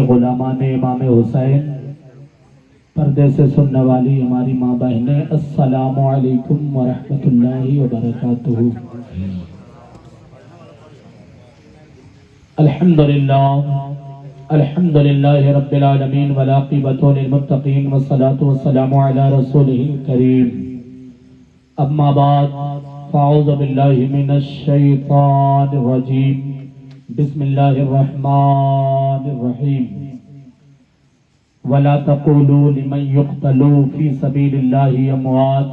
غلامان امام حسین، پردے سے سننے والی ہماری ماں بہنیں، السلام علیکم ورحمۃ اللہ وبرکاتہ۔ الحمدللہ رب العالمین والعاقبۃ للمتقین والصلاۃ والسلام علی رسولہ الکریم، اما بعد فاعوذ باللہ من الشیطان الرجیم، بسم اللہ الرحمن الرحیم۔ وَلَا تَقُولُوا لِمَنْ يُقْتَلُ فِي سَبِيلِ اللَّهِ أَمْوَاتٌ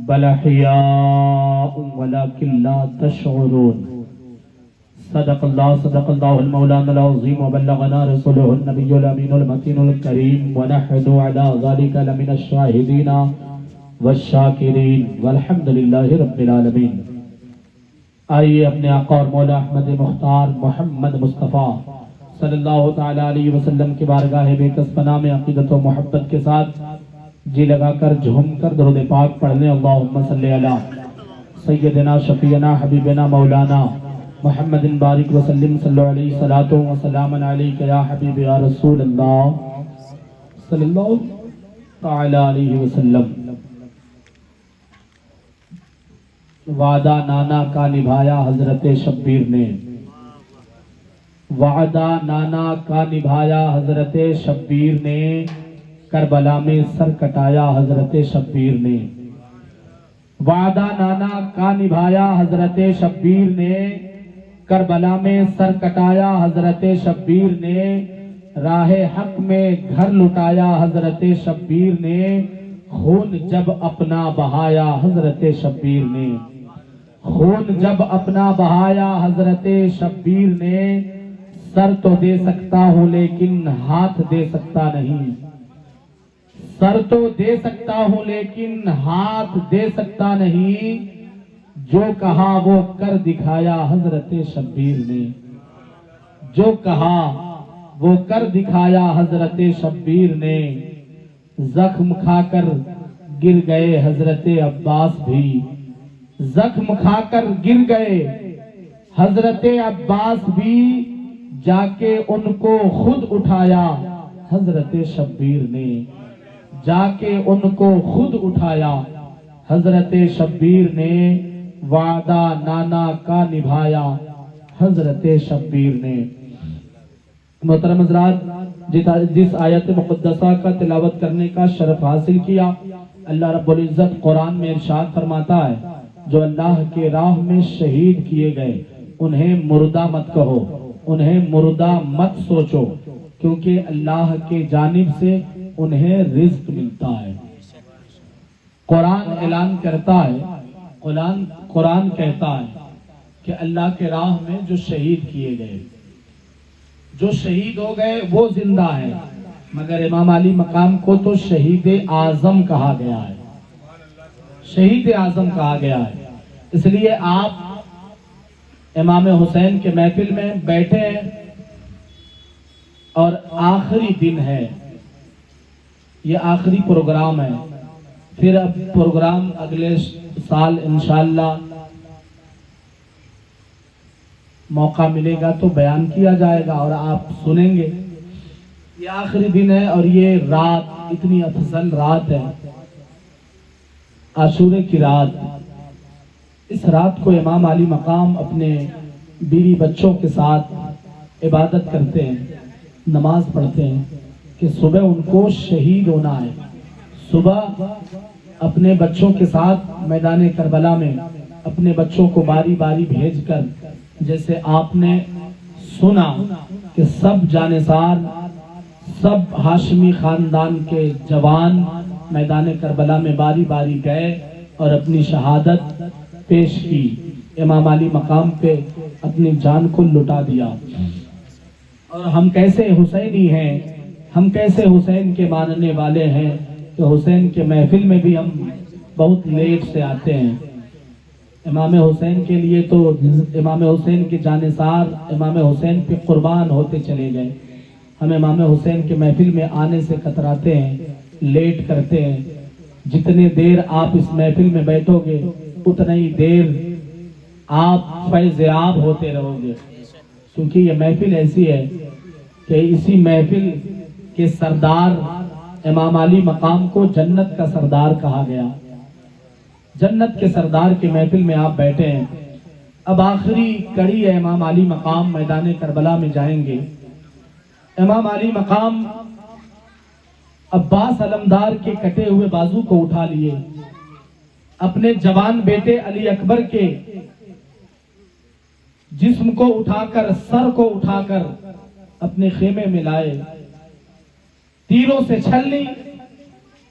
بَلْ أَحْيَاءٌ وَلَكِنْ لَا تَشْعُرُونَ۔ صدق اللہ المولانا العظیم وبلغنا رسولہ النبی الامین المتین الکریم، ونحن علی ذلک لمن الشاہدین والشاکرین والحمد للہ رب العالمین۔ آئیے اپنے آقا اور مولا احمد مختار محمد مصطفیٰ صلی اللہ تعالیٰ علیہ وسلم کی بارگاہ بے کس پناہ میں عقیدت و محبت کے ساتھ جی لگا کر جھوم کر درود پاک پڑھ لیں۔ اللہم صلی علی سیدنا شفیعنا حبیبنا مولانا محمد بارک وسلم، صلی علیہ صلاۃ و سلام علیک یا حبیب یا رسول اللہ صلی اللہ تعالیٰ علیہ وسلم۔ وعدہ نانا کا نبھایا حضرت شبیر نے، وعدہ نانا کا نبھایا حضرت شبیر نے، کربلا میں سر کٹایا حضرت شبیر نے۔ وعدہ نانا کا نبھایا حضرت شبیر نے، کربلا میں سر کٹایا حضرت شبیر نے، راہ حق میں گھر لٹایا حضرت شبیر نے، خون جب اپنا بہایا حضرت شبیر نے، خون جب اپنا بہایا حضرت شبیر نے، سر تو دے سکتا ہوں لیکن ہاتھ دے سکتا نہیں، سر تو دے سکتا ہوں لیکن ہاتھ دے سکتا نہیں، جو کہا وہ کر دکھایا حضرت شبیر نے، جو کہا وہ کر دکھایا حضرت شبیر نے۔ زخم کھا کر گر گئے حضرت عباس بھی، زخم کھا کر گر گئے حضرت عباس بھی، جا کے ان کو خود اٹھایا حضرت شبیر نے، جا کے ان کو خود اٹھایا حضرت شبیر نے۔ وعدہ نانا کا نبھایا حضرت شبیر نے۔ محترم حضرات، جس آیت مقدسہ کا تلاوت کرنے کا شرف حاصل کیا، اللہ رب العزت قرآن میں ارشاد فرماتا ہے، جو اللہ کے راہ میں شہید کیے گئے انہیں مردہ مت کہو، انہیں مردہ مت سوچو، کیونکہ اللہ کے جانب سے انہیں رزق ملتا ہے۔ قرآن اعلان کرتا ہے، قرآن کہتا ہے کہ اللہ کے راہ میں جو شہید کیے گئے، جو شہید ہو گئے وہ زندہ ہے، مگر امام علی مقام کو تو شہید اعظم کہا گیا ہے، شہید اعظم کہا گیا ہے۔ اس لیے آپ امام حسین کے محفل میں بیٹھے ہیں اور آخری دن ہے، یہ آخری پروگرام ہے، پھر اب پروگرام اگلے سال انشاءاللہ موقع ملے گا تو بیان کیا جائے گا اور آپ سنیں گے۔ یہ آخری دن ہے اور یہ رات اتنی افضل رات ہے، عاشورے کی رات۔ اس رات کو امام علی مقام اپنے بیوی بچوں کے ساتھ عبادت کرتے ہیں، نماز پڑھتے ہیں کہ صبح ان کو شہید ہونا ہے۔ صبح اپنے بچوں کے ساتھ میدان کربلا میں اپنے بچوں کو باری باری بھیج کر، جیسے آپ نے سنا کہ سب جانثار، سب ہاشمی خاندان کے جوان میدان کربلا میں باری باری گئے اور اپنی شہادت پیش کی، امام علی مقام پہ اپنی جان کو لٹا دیا۔ اور ہم کیسے حسینی ہیں، ہم کیسے حسین کے ماننے والے ہیں کہ حسین کے محفل میں بھی ہم بہت لیٹ سے آتے ہیں۔ امام حسین کے لیے تو امام حسین کے جانثار امام حسین پہ قربان ہوتے چلے گئے، ہم امام حسین کے محفل میں آنے سے کتراتے ہیں، لیٹ کرتے ہیں۔ جتنے دیر آپ اس محفل میں بیٹھو گے اتنا ہی دیر آپ فیض یاب ہوتے رہو گے، کیونکہ یہ محفل ایسی ہے کہ اسی محفل کے سردار امام علی مقام کو جنت کا سردار کہا گیا. جنت کے سردار کے محفل میں آپ بیٹھے ہیں. اب آخری کڑی ہے امام علی مقام میدان کربلا میں جائیں گے. امام علی مقام عباس علمدار کے کٹے ہوئے بازو کو اٹھا لیے, اپنے جوان بیٹے علی اکبر کے جسم کو اٹھا کر, سر کو اٹھا کر اپنے خیمے میں لائے. تیروں سے چھلنی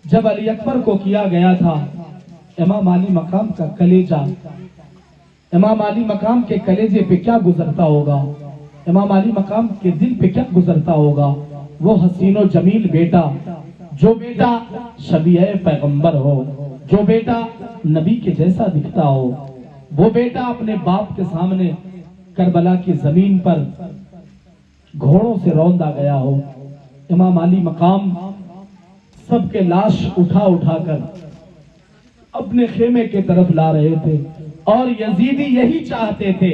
جب علی اکبر کو کیا گیا تھا, امام علی مقام کا کلیجہ, امام علی مقام کے کلیجے پہ کیا گزرتا ہوگا, امام علی مقام کے دل پہ کیا گزرتا ہوگا. وہ حسین و جمیل بیٹا, جو بیٹا شبیہ پیغمبر ہو, جو بیٹا نبی کے جیسا دکھتا ہو, وہ بیٹا اپنے باپ کے سامنے کربلا کی زمین پر گھوڑوں سے روندا گیا ہو. امام علی مقام سب کے لاش اٹھا اٹھا کر اپنے خیمے کے طرف لا رہے تھے, اور یزیدی یہی چاہتے تھے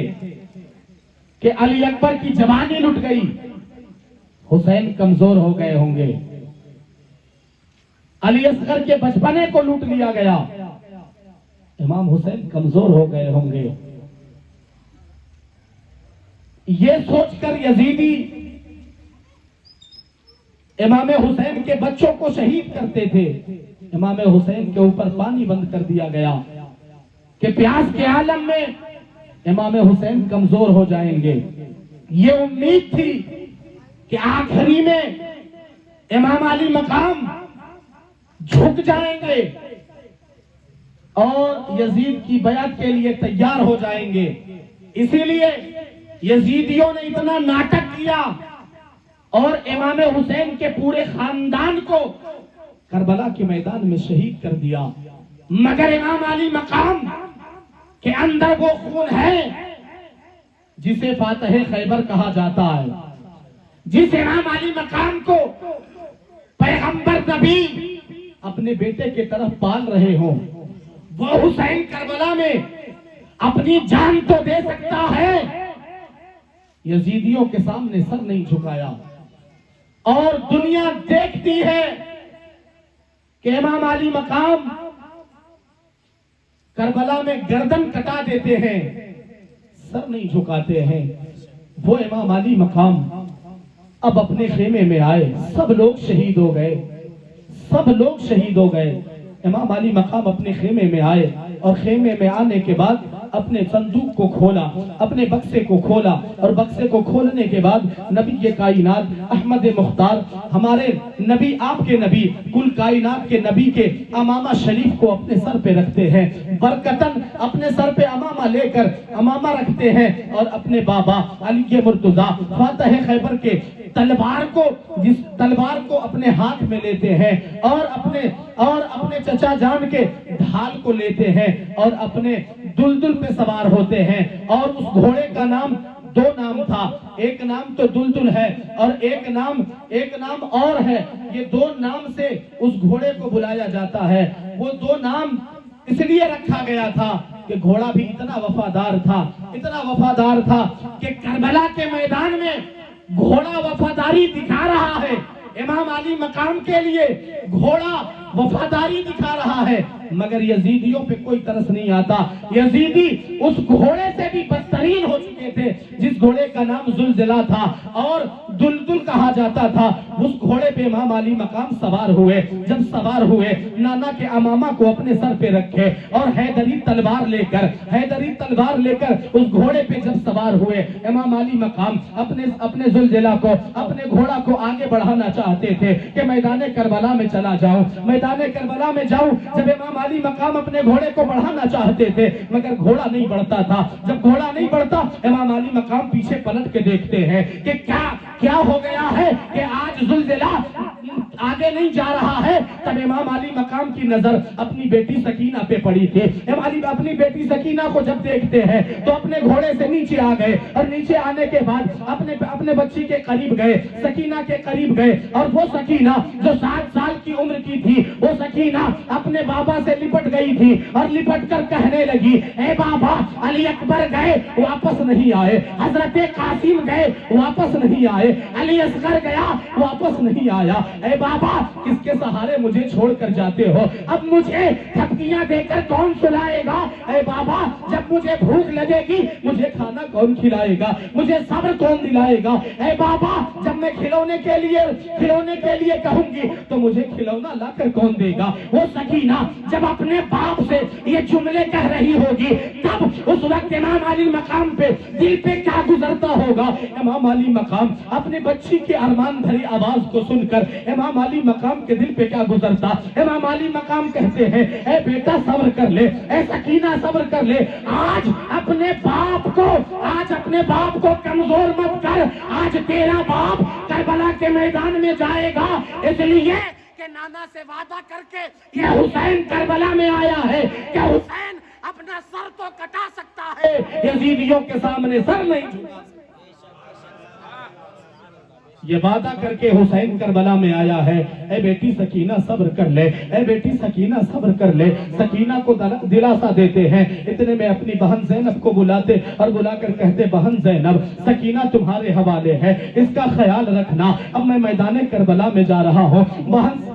کہ علی اکبر کی جوانی لٹ گئی, حسین کمزور ہو گئے ہوں گے, علی اصغر کے بچپنے کو لوٹ لیا گیا, امام حسین کمزور ہو گئے ہوں گے. یہ سوچ کر یزیدی امام حسین کے بچوں کو شہید کرتے تھے. امام حسین کے اوپر پانی بند کر دیا گیا کہ پیاس کے عالم میں امام حسین کمزور ہو جائیں گے. یہ امید تھی کہ آخری میں امام علی مقام جھک جائیں گے اور یزید کی بیعت کے لیے تیار ہو جائیں گے. اسی لیے یزیدیوں نے اتنا ناٹک کیا اور امام حسین کے پورے خاندان کو کربلا کے میدان میں شہید کر دیا. مگر امام علی مقام کے اندر وہ خون ہے جسے فاتح خیبر کہا جاتا ہے. جس امام علی مقام کو پیغمبر نبی اپنے بیٹے کے طرف پال رہے ہوں, وہ حسین کربلا میں اپنی جان تو دے سکتا ہے, یزیدیوں کے سامنے سر نہیں جھکایا. اور دنیا دیکھتی ہے کہ امام علی مقام کربلا میں گردن کٹا دیتے ہیں, سر نہیں جھکاتے ہیں. وہ امام علی مقام اب اپنے خیمے میں آئے, سب لوگ شہید ہو گئے, سب لوگ شہید ہو گئے. امام علی مقام اپنے خیمے میں آئے اور خیمے میں آنے کے بعد اپنے صندوق کو کھولا, اپنے بکسے کو کھولا, اور بکسے کو کھولنے کے بعد نبی کائنات احمد مختار, ہمارے نبی, آپ کے نبی, کل کائنات کے نبی کے امامہ شریف کو اپنے سر پہ رکھتے ہیں. برکتاً اپنے سر پہ امامہ لے کر امامہ رکھتے ہیں اور اپنے بابا علی مرتضیٰ فاتح خیبر کے تلوار کو اپنے ہاتھ میں لیتے ہیں, اور اپنے چچا جان کے ڈھال کو لیتے ہیں, اور اپنے دلدل پہ سوار ہوتے ہیں. اور اس گھوڑے کا نام, دو نام تھا, ایک نام تو دلدل ہے اور ایک نام اور ہے. یہ دو نام سے اس گھوڑے کو بلایا جاتا ہے. وہ دو نام اس لیے رکھا گیا تھا کہ گھوڑا بھی اتنا وفادار تھا کہ کربلا کے میدان میں گھوڑا وفاداری دکھا رہا ہے. امام علی مقام کے لیے گھوڑا وفاداری دکھا رہا ہے, مگر یزیدیوں پہ کوئی ترس نہیں آتا. یزیدی اس گھوڑے سے بھی بدترین ہو چکے تھے جس گھوڑے کا نام زلزلہ تھا اور دلدل کہا جاتا تھا. اس گھوڑے پہ امام علی مقام سوار ہوئے. جب سوار ہوئے, نانا کے امامہ کو اپنے سر پہ رکھے اور حیدری تلوار لے کر اس گھوڑے پہ جب سوار ہوئے, امام علی مقام اپنے زلزلہ کو, اپنے گھوڑا کو آگے بڑھانا چاہتے تھے کہ میدان کربلا میں چلا جاؤں, میدان کربلا میں جاؤں. جب امام علی مقام اپنے گھوڑے کو بڑھانا چاہتے تھے مگر گھوڑا نہیں بڑھتا تھا. جب گھوڑا نہیں بڑھتا, امام علی مقام پیچھے پلٹ کے دیکھتے ہیں کہ کیا ہو گیا ہے کہ آج زلزلہ آگے آگے نہیں جا رہا ہے تب امام علی مقام کی نظر اپنی بیٹی سکینہ پہ پڑی تھی. امام علی اپنی بیٹی سکینہ کو جب دیکھتے ہیں تو اپنے گھوڑے سے نیچے آ گئے اور نیچے آنے کے بعد اپنے بچی کے قریب گئے, سکینہ کے قریب گئے, اور وہ سکینہ جو 7 سال کی عمر کی تھی وہ سکینہ اپنے بابا سے لپٹ گئی تھی اور لپٹ کر کہنے لگی اے بابا, علی اکبر گئے واپس نہیں آئے, حضرت قاسم گئے واپس نہیں آئے, علی اصغر گیا واپس نہیں آیا, اے بابا کس کے سہارے مجھے چھوڑ کر جاتے ہو, اب مجھے تھپکیاں دے کر کون سلائے گا, اے بابا جب مجھے بھوک لگے گی مجھے کھانا کون کھلائے گا, مجھے صبر کون دلائے گا, اے بابا جب میں کھلونے کے لیے کہوں گی تو مجھے کھلونا لا کر کون دے گا. وہ سکینہ جب اپنے باپ سے یہ جملے کہہ رہی ہوگی تب اس وقت امام علی مقام پہ دل پہ کیا گزرتا ہوگا. امام علی مقام اپنی بچی کی ارمان بھری آواز کو سن کر امام علی مقام کے دل پہ کیا گزرتا. امام علی مقام کہتے ہیں اے بیٹا صبر کر لے, اے سکینہ صبر کر لے, آج اپنے باپ کو کمزور مت کر, آج تیرا باپ کربلا کے میدان میں جائے گا, اس لیے کہ نانا سے وعدہ کر کے یہ حسین کربلا میں آیا ہے کہ حسین اپنا سر تو کٹا سکتا ہے, یزیدیوں کے سامنے سر نہیں جھکا. یہ وعدہ کر کے حسین کربلا میں آیا ہے. اے بیٹی سکینہ صبر کر لے, اے بیٹی سکینہ صبر کر لے. سکینہ کو دلاسا دیتے ہیں. اتنے میں اپنی بہن زینب کو بلاتے اور بلا کر کہتے بہن زینب سکینہ تمہارے حوالے ہے, اس کا خیال رکھنا, اب میں میدان کربلا میں جا رہا ہوں.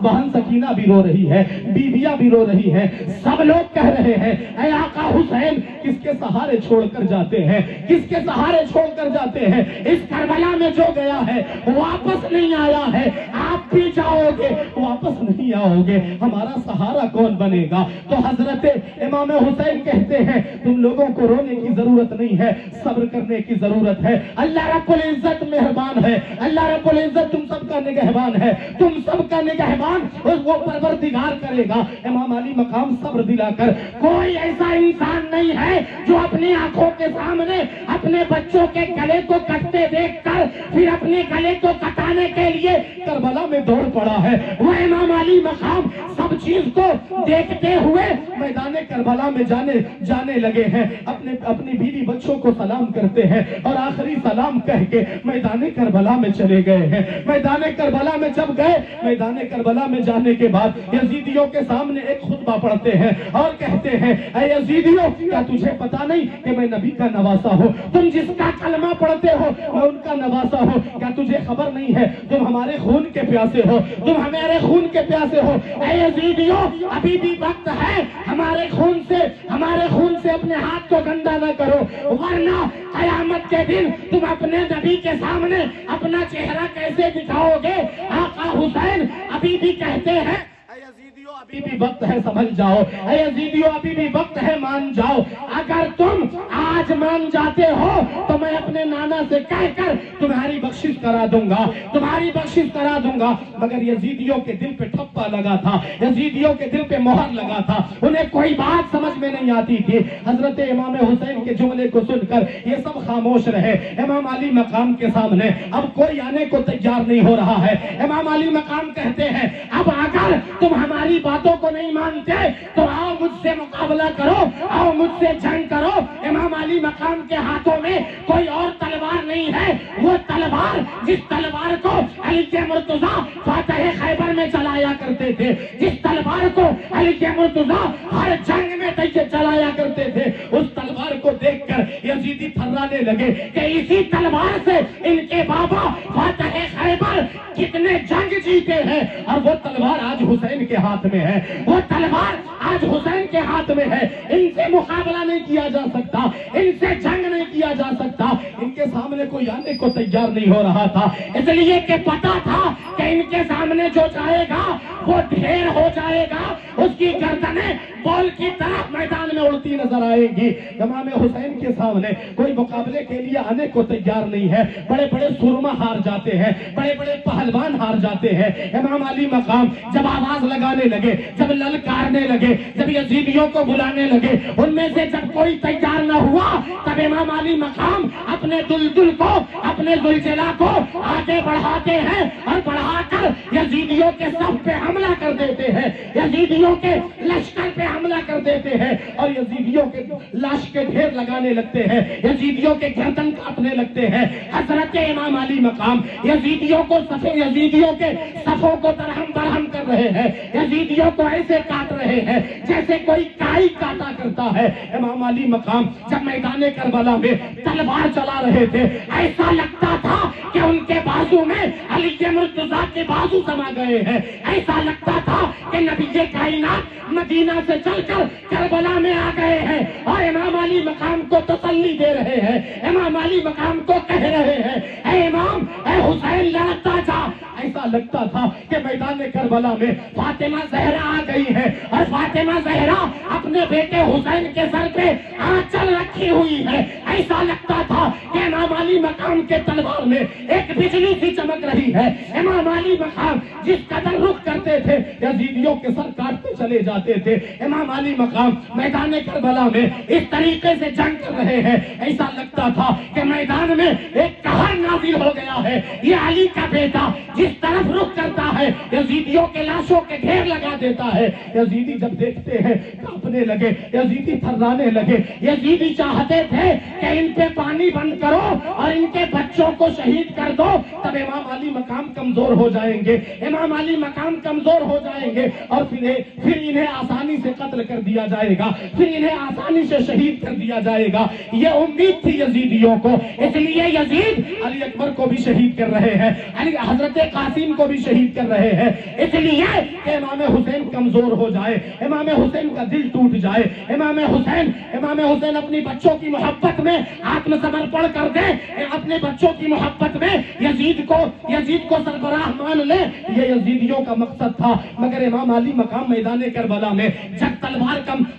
بہن سکینہ بھی رو رہی ہے, بیویاں بھی رو رہی ہیں, سب لوگ کہہ رہے ہیں اے آقا حسین کس کے سہارے چھوڑ کر جاتے ہیں, کس کے سہارے چھوڑ کر جاتے ہیں, اس کربلا میں جو گیا ہے واپس نہیں آیا ہے, آپ بھی جاؤ گے واپس نہیں آؤ گے, ہمارا سہارا کون بنے گا. تو حضرت امام حسین کہتے ہیں تم لوگوں کو رونے کی ضرورت نہیں ہے, صبر کرنے کی ضرورت ہے. اللہ رب العزت مہربان ہے, اللہ رب العزت تم سب کا نگہبان ہے, تم سب کا نگہبان وہ پروردگار کرے گا. امام علی مقام صبر دلا کر, کوئی ایسا انسان نہیں ہے جو اپنی آنکھوں کے سامنے اپنے بچوں کے گلے کو کٹتے دیکھ کر پھر اپنے گلے کو کٹانے کے لیے کربلا میں دوڑ پڑا ہے. وہ امام علی مقام سب چیز کو دیکھتے ہوئے میدان کربلا میں جانے لگے ہیں. اپنی بیوی بچوں کو سلام کرتے ہیں اور آخری سلام کہہ کے میدان کربلا میں چلے گئے ہیں. میدان کربلا میں جب گئے, میدان کربلا میں جانے کے بعد یزیدیوں کے سامنے ایک خطبہ پڑھتے ہیں اور کہتے ہیں اے یزیدیوں کیا تجھے پتا نہیں کہ میں نبی کا نواسا ہوں, تم جس کا کلمہ پڑھتے ہو میں ان کا نواسا ہوں, کیا تجھے خبر نہیں ہے تم ہمارے خون کے پیاسے ہو, تم ہمارے خون کے پیاسے ہو. اے یزیدیوں ابھی بھی وقت ہے, ہمارے خون سے اپنے ہاتھ کو گندا نہ کرو, ورنہ قیامت کے دن تم اپنے نبی کے سامنے اپنا چہرہ کیسے دکھاؤ گے. آقا حسین ابھی بھی کہتے ہیں ابھی بھی وقت ہے سمجھ جاؤ, اے یزیدیوں ابھی بھی وقت ہے مان جاؤ, اگر تم آج مان جاتے ہو تو میں اپنے نانا سے کہہ کر تمہاری بخشش کرا دوں گا. مگر یزیدیوں کے دل پہ ٹھپا لگا تھا, یزیدیوں کے دل پہ مہر لگا تھا, انہیں کوئی بات سمجھ میں نہیں آتی تھی. حضرت امام حسین کے جملے کو سن کر یہ سب خاموش رہے. امام علی مقام کے سامنے اب کوئی آنے کو تیار نہیں ہو رہا ہے. امام علی مقام کہتے ہیں اب اگر تم ہماری باتوں کو نہیں مانتے تو آؤ مجھ سے مقابلہ کرو, آؤ مجھ سے جنگ کرو. امام علی مقام کے ہاتھوں میں کوئی اور تلوار نہیں ہے, وہ تلوار جس تلوار کو علی کے مرتضیٰ فاتح خیبر میں چلایا کرتے تھے, جس تلوار کو علی کے مرتضیٰ ہر جنگ میں چلایا کرتے تھے, اس تلوار کو دیکھ کر یزیدی تھرانے لگے کہ اسی تلوار سے ان کے بابا فاتح خیبر کتنے جنگ جیتے ہیں, اور وہ تلوار آج حسین کے ہاتھ میں ہے, وہ تلوار آج حسین کے ہاتھ میں ہے. ان سے مقابلہ نہیں کیا جا سکتا, ان سے جنگ نہیں کیا جا سکتا. ان کے سامنے کوئی آنے کو تیار نہیں ہو رہا تھا, اس لیے کہ پتا تھا کہ ان کے سامنے جو جائے گا وہ ڈھیر ہو جائے گا, اس کی گردنیں بال کی طرح میدان میں اڑتی نظر آئے گی. امام حسین کے سامنے کوئی مقابلے کے لیے آنے کو تیار نہیں ہے. بڑے بڑے سرما ہار جاتے ہیں, بڑے بڑے پہلوان ہار جاتے ہیں. امام علی مقام جب آواز لگانے لگے, جب للکارنے لگے, جب یزیدیوں کو بلانے لگے, ان میں سے جب کوئی تیار نہ ہوا تب امام علی مقام اپنے دلدل کو, اپنے زلجلا کو آگے بڑھاتے ہیں اور بڑھا کر یزیدیوں کے صف پہ حملہ کر دیتے ہیں، یزیدیوں کے لشکر پہ حملہ کر دیتے ہیں اور یزیدیوں کے لاش کے ڈھیر لگانے لگتے ہیں، یزیدیوں کے گردن کاٹنے لگتے ہیں۔ حضرت امام علی مقام یزیدیوں کے صفوں کو درہم برہم کر رہے ہیں، یزیدیوں کو ایسے کاٹ رہے ہیں جیسے کوئی کائی کاٹا کرتا ہے۔ امام علی مقام جب میدان کربلا میں تلوار چلا رہے تھے، ایسا لگتا تھا کہ ان کے بازو میں علی مرتضیٰ کے بازو سما گئے ہیں، ایسا لگتا تھا کہ نبی کائنات مدینہ سے چل کر کربلا میں آ گئے ہیں اور امام علی مقام کو تسلی دے رہے ہیں، امام علی مقام کو کہہ رہے ہیں اے امام، اے حسین لڑتا جا۔ ایسا لگتا تھا کہ میدان کربلا میں فاطمہ زہرا آ گئی ہے اور فاطمہ زہرا اپنے بیٹے حسین کے سر پہ آنچل رکھی ہوئی ہے، ایسا لگتا تھا کہ امام علی مقام کے تلوار میں ایک بجلی سی چمک رہی ہے۔ امام علی مقام جس قدر رخ کرتے تھے یزیدیوں کے سر کاٹتے چلے جاتے تھے۔ امام علی مقام میدان کربلا میں اس طریقے سے جنگ کر رہے ہیں، ایسا لگتا تھا کہ میدان میں ایک قہر نازل ہو گیا ہے۔ یہ علی کا بیٹا جس طرف رخ کرتا ہے یزیدیوں کے لاشوں کے ڈھیر لگا دیتا ہے۔ یزیدی جب دیکھتے ہیں کانپنے لگے، یزیدی تھرانے لگے، یزیدی چاہتے تھے کہ ان پہ پانی بند کرو اور ان کے بچوں کو شہید کر دو، تب امام علی مقام کمزور ہو جائیں گے، امام علی مقام کمزور ہو جائیں گے اور پھر انہیں آسانی سے قتل کر دیا جائے گا، پھر انہیں آسانی سے شہید کر دیا جائے گا۔ یہ امید تھی یزیدیوں کو، اس لیے یزید علی اکبر کو بھی شہید کر رہے ہیں، حضرت قاسم کو بھی شہید کر رہے ہیں، اس لیے کہ امام حسین کمزور ہو جائے، امام حسین کا دل ٹوٹ جائے، امام حسین اپنی بچوں کی محبت میں آتم سمرپن کر دے، اپنے بچوں کی محبت میں یزید کو سربراہ مان لے۔ یہ یزیدیوں کا مقصد تھا، مگر امام علی مقام میدان کربلا میں جب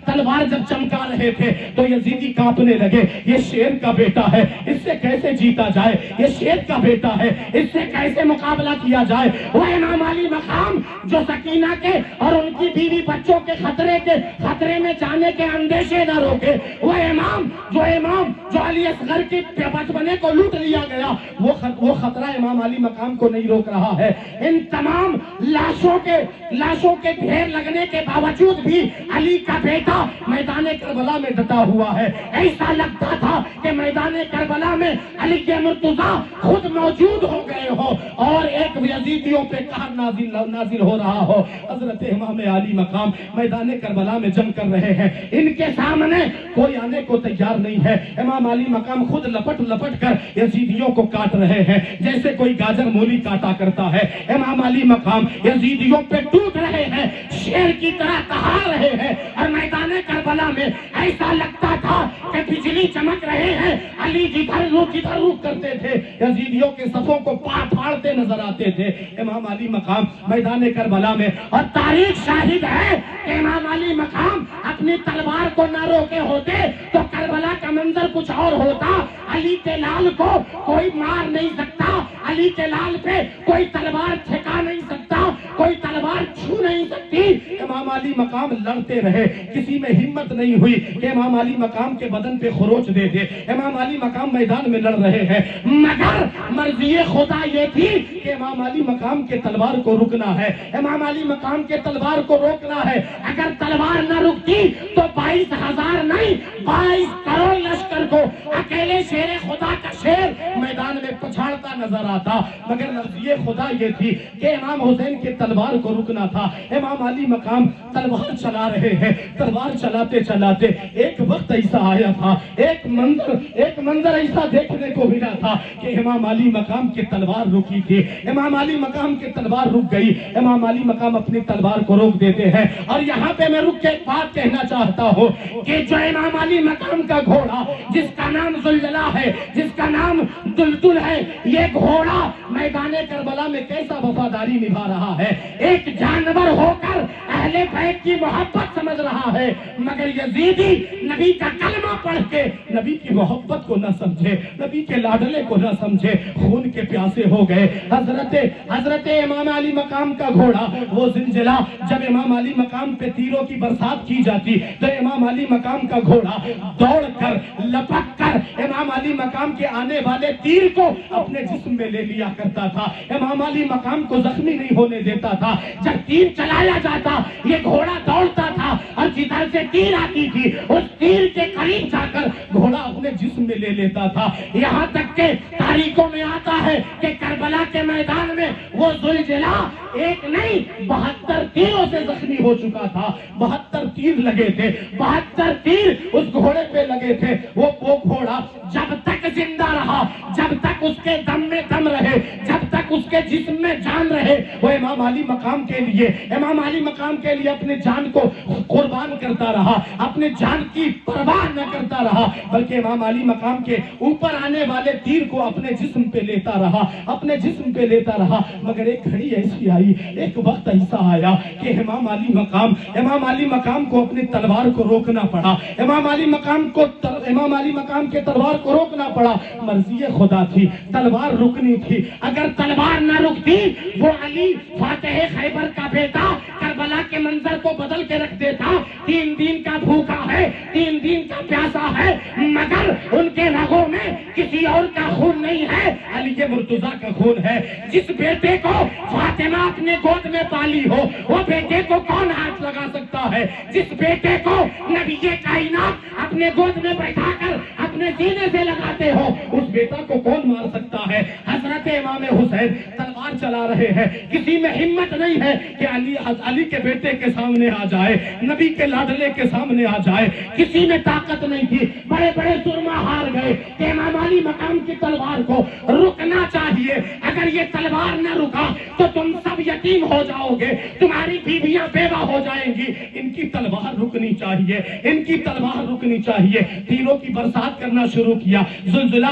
تلوار جب چمکا رہے تھے تو یزیدی کانپنے لگے، یہ شیر کا بیٹا ہے، اس سے کیسے جیتا جائے، یہ شیر کا بیٹا ہے، اس سے کیسے مقابلہ کیا جائے۔ وہ امام علی مقام جو سکینہ کے اور ان کی بیوی بچوں کے خطرے میں جانے کے اندیشے نہ روکے، وہ امام جو علی اصغر کے بچپنے کو لوٹ لیا گیا، وہ خطرہ امام علی مقام کو نہیں روک رہا ہے۔ ان تمام لاشوں کے ڈھیر لگنے کے باوجود بھی علی کا بیٹا میدان کربلا میں ڈٹا ہوا ہے۔ ایسا لگتا تھا کہ میدان کربلا میں علی کے مرتضیٰ خود موجود ہو گئے ہو اور ایک یزیدیوں پہ قہر نازل ہو رہا ہو۔ حضرت امام علی مقام میدان کربلا میں جنگ کر رہے ہیں، ان کے سامنے کوئی آنے کو تیار نہیں ہے۔ امام علی مقام خود لپٹ کر یزیدیوں کو کاٹ رہے ہیں جیسے کوئی گاجر مولی کاٹا کرتا ہے۔ امام علی مقام یزیدیوں پہ ٹوٹ رہے ہیں، شیر کی طرح دہا رہے ہیں اور میدان کربلا میں ایسا لگتا تھا کہ بجلی چمک رہے ہیں۔ علی جدھر رخ کرتے تھے یزیدیوں کے صفوں کو پھاڑتے نظر آتے تھے۔ امام علی مقام میدان کربلا میں، اور تاریخ شاہد ہے کہ امام علی مقام اپنی تلوار کو نہ روکے ہوتے تو کربلا کا منظر کچھ اور ہوتا۔ علی کے لال کو کوئی مار نہیں سکتا، علی کے لال پہ کوئی تلوار ٹھکا نہیں سکتا، کوئی تلوار چھو نہیں سکتی۔ امام علی مقام لڑتے رہے، کسی میں ہمت نہیں ہوئی کہ امام علی مقام کے بدن پہ خروچ دے دے۔ امام علی مقام میدان میں لڑ رہے ہیں، مگر مرضی خدا یہ تھی کہ امام علی مقام کے تلوار کو رکنا ہے، امام علی مقام کے تلوار کو روکنا ہے۔ اگر تلوار نہ رکتی تو 22,000 نہیں 22 کروڑ لشکر کو اکیلے شیر خدا کا شیر میدان میں پچھاڑتا نظر آتا، مگر مرضی خدا یہ تھی کہ امام حسین کے تلوار کو رکنا تھا۔ امام علی مقام تلوار چلا رہے ہیں، تلوار چلاتے ایک وقت ایسا آیا تھا، ایک منظر ایسا دیکھنے کو ملا تھا کہ امام علی مقام کی تلوار رکی تھی، امام علی مقام کی تلوار رک گئی، امام علی مقام اپنی تلوار کو روک دیتے ہیں۔ اور یہاں پہ میں رک کے ایک بات کہنا چاہتا ہوں کہ جو امام علی مقام کا گھوڑا جس کا نام زلزلہ ہے، جس کا نام دلدل ہے، یہ گھوڑا میدان کربلا میں کیسا وفاداری نبھا رہا ہے۔ ایک جانور ہو کر اہل اہل بیت کی محبت سمجھ رہا ہے، مگر یزیدی نبی کا کلمہ پڑھ کے نبی کی محبت کو نہ سمجھے، نبی کے لاڈلے کو نہ سمجھے، خون کے پیاسے ہو گئے۔ حضرت امام علی مقام کا گھوڑا وہ زلزلہ، جب امام علی مقام پہ تیروں کی برسات کی جاتی تو امام علی مقام کا گھوڑا دوڑ کر لپک کر امام علی مقام کے آنے والے تیر کو اپنے جسم میں لے لیا کرتا تھا، امام علی مقام کو زخمی نہیں ہونے دیتا تھا۔ جب تیر چلایا جاتا یہ گھوڑا دوڑتا تھا اور جدھر سے تیر آتی تھی اس تیر کے قریب جا کر گھوڑا اپنے جسم میں لے لیتا تھا، یہاں تک کہ تاریخوں میں آتا ہے کہ کربلا کے میدان میں وہ زلزلہ ایک نہیں 72 تیروں سے زخمی ہو چکا تھا، 72 تیر لگے تھے، 72 تیر اس گھوڑے پہ لگے تھے۔ وہ گھوڑا جب تک زندہ رہا، جب تک اس کے دم میں دم رہے، جب تک اس کے جسم میں جان رہے، وہ امام علی مقام کے لیے اپنے جان کو قربان کرتا رہا، اپنے جان کی پرواہ نہ کرتا رہا، بلکہ امام علی مقام کے اوپر آنے والے تیر کو اپنے جسم پہ لیتا رہا، مگر ایک گھڑی ایسی آئی، ایک وقت ایسا آیا کہ امام علی مقام کو اپنی تلوار کو روکنا پڑا، امام علی مقام کے تلوار کو روکنا پڑا، مرضی خدا تھی، تلوار رکنی تھی، اگر تلوار نہ رکتی وہ علی فاتح خیبر کا بیٹا کربلا کے منظر کو بدل کے رکھ دیتا، 3 دن کا بھوکا ہے، 3 دن کا پیاسا ہے، مگر ان کے رگوں میں کسی اور کا خون نہیں ہے، علی مرتضیٰ کا خون ہے۔ جس بیٹے کو فاطمہ اپنے گود میں پالی ہو وہ بیٹے کو کون ہاتھ لگا سکتا ہے؟ جس بیٹے کو نبی کائنات اپنے گود میں بیٹھا کر اپنے سینے سے لگاتے ہو اس بیٹا کو کون مار سکتا ہے؟ حضرت امام حسین تلوار چلا رہے ہیں، کسی میں ہمت نہیں ہے کہ علی کے بیٹے کے سامنے آ جائے، نبی کے لاڈلے کے سامنے آ جائے، کسی میں طاقت نہیں تھی، بڑے بڑے سرما ہار گئے کہ امام علی مقام کی تلوار کو رکنا چاہیے، اگر یہ تلوار نہ رکا تو تم سب یتیم ہو جاؤ گے، تمہاری بیویاں بیوہ ہو جائیں گی، ان کی تلوار رکنی چاہیے، ان کی تلوار رکنی چاہیے۔ تیروں کی برسات کرنا شروع کیا، زلزلہ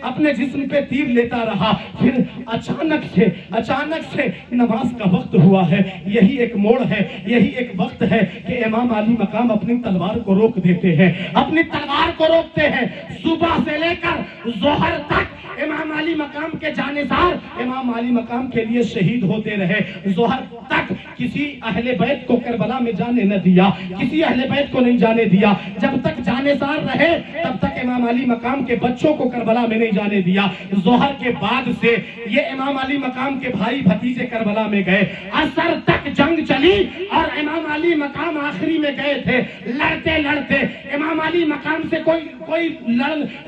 اپنے جسم پہ تیر لیتا رہا، پھر اچانک سے نماز کا وقت ہوا ہے، یہی ایک موڑ ہے، یہی ایک وقت ہے کہ امام علی مقام اپنی تلوار کو روک دیتے ہیں، اپنی تلوار کو روکتے ہیں۔ صبح سے لے کر ظہر تک امام علی مقام کے جانثار امام علی مقام کے لیے شہید ہوتے رہے، ظہر تک کسی اہل بیت کو کربلا میں جانے نہ دیا، کسی اہل بیت کو نہیں جانے دیا، جب تک جانثار رہے تب تک امام علی مقام کے بچوں کو کربلا میں نہیں جانے دیا۔ ظہر کے بعد سے یہ امام علی مقام کے بھائی بھتیجے کربلا میں گئے، عصر تک جنگ چلی اور امام علی مقام آخری میں گئے تھے، لڑتے لڑتے امام علی مقام سے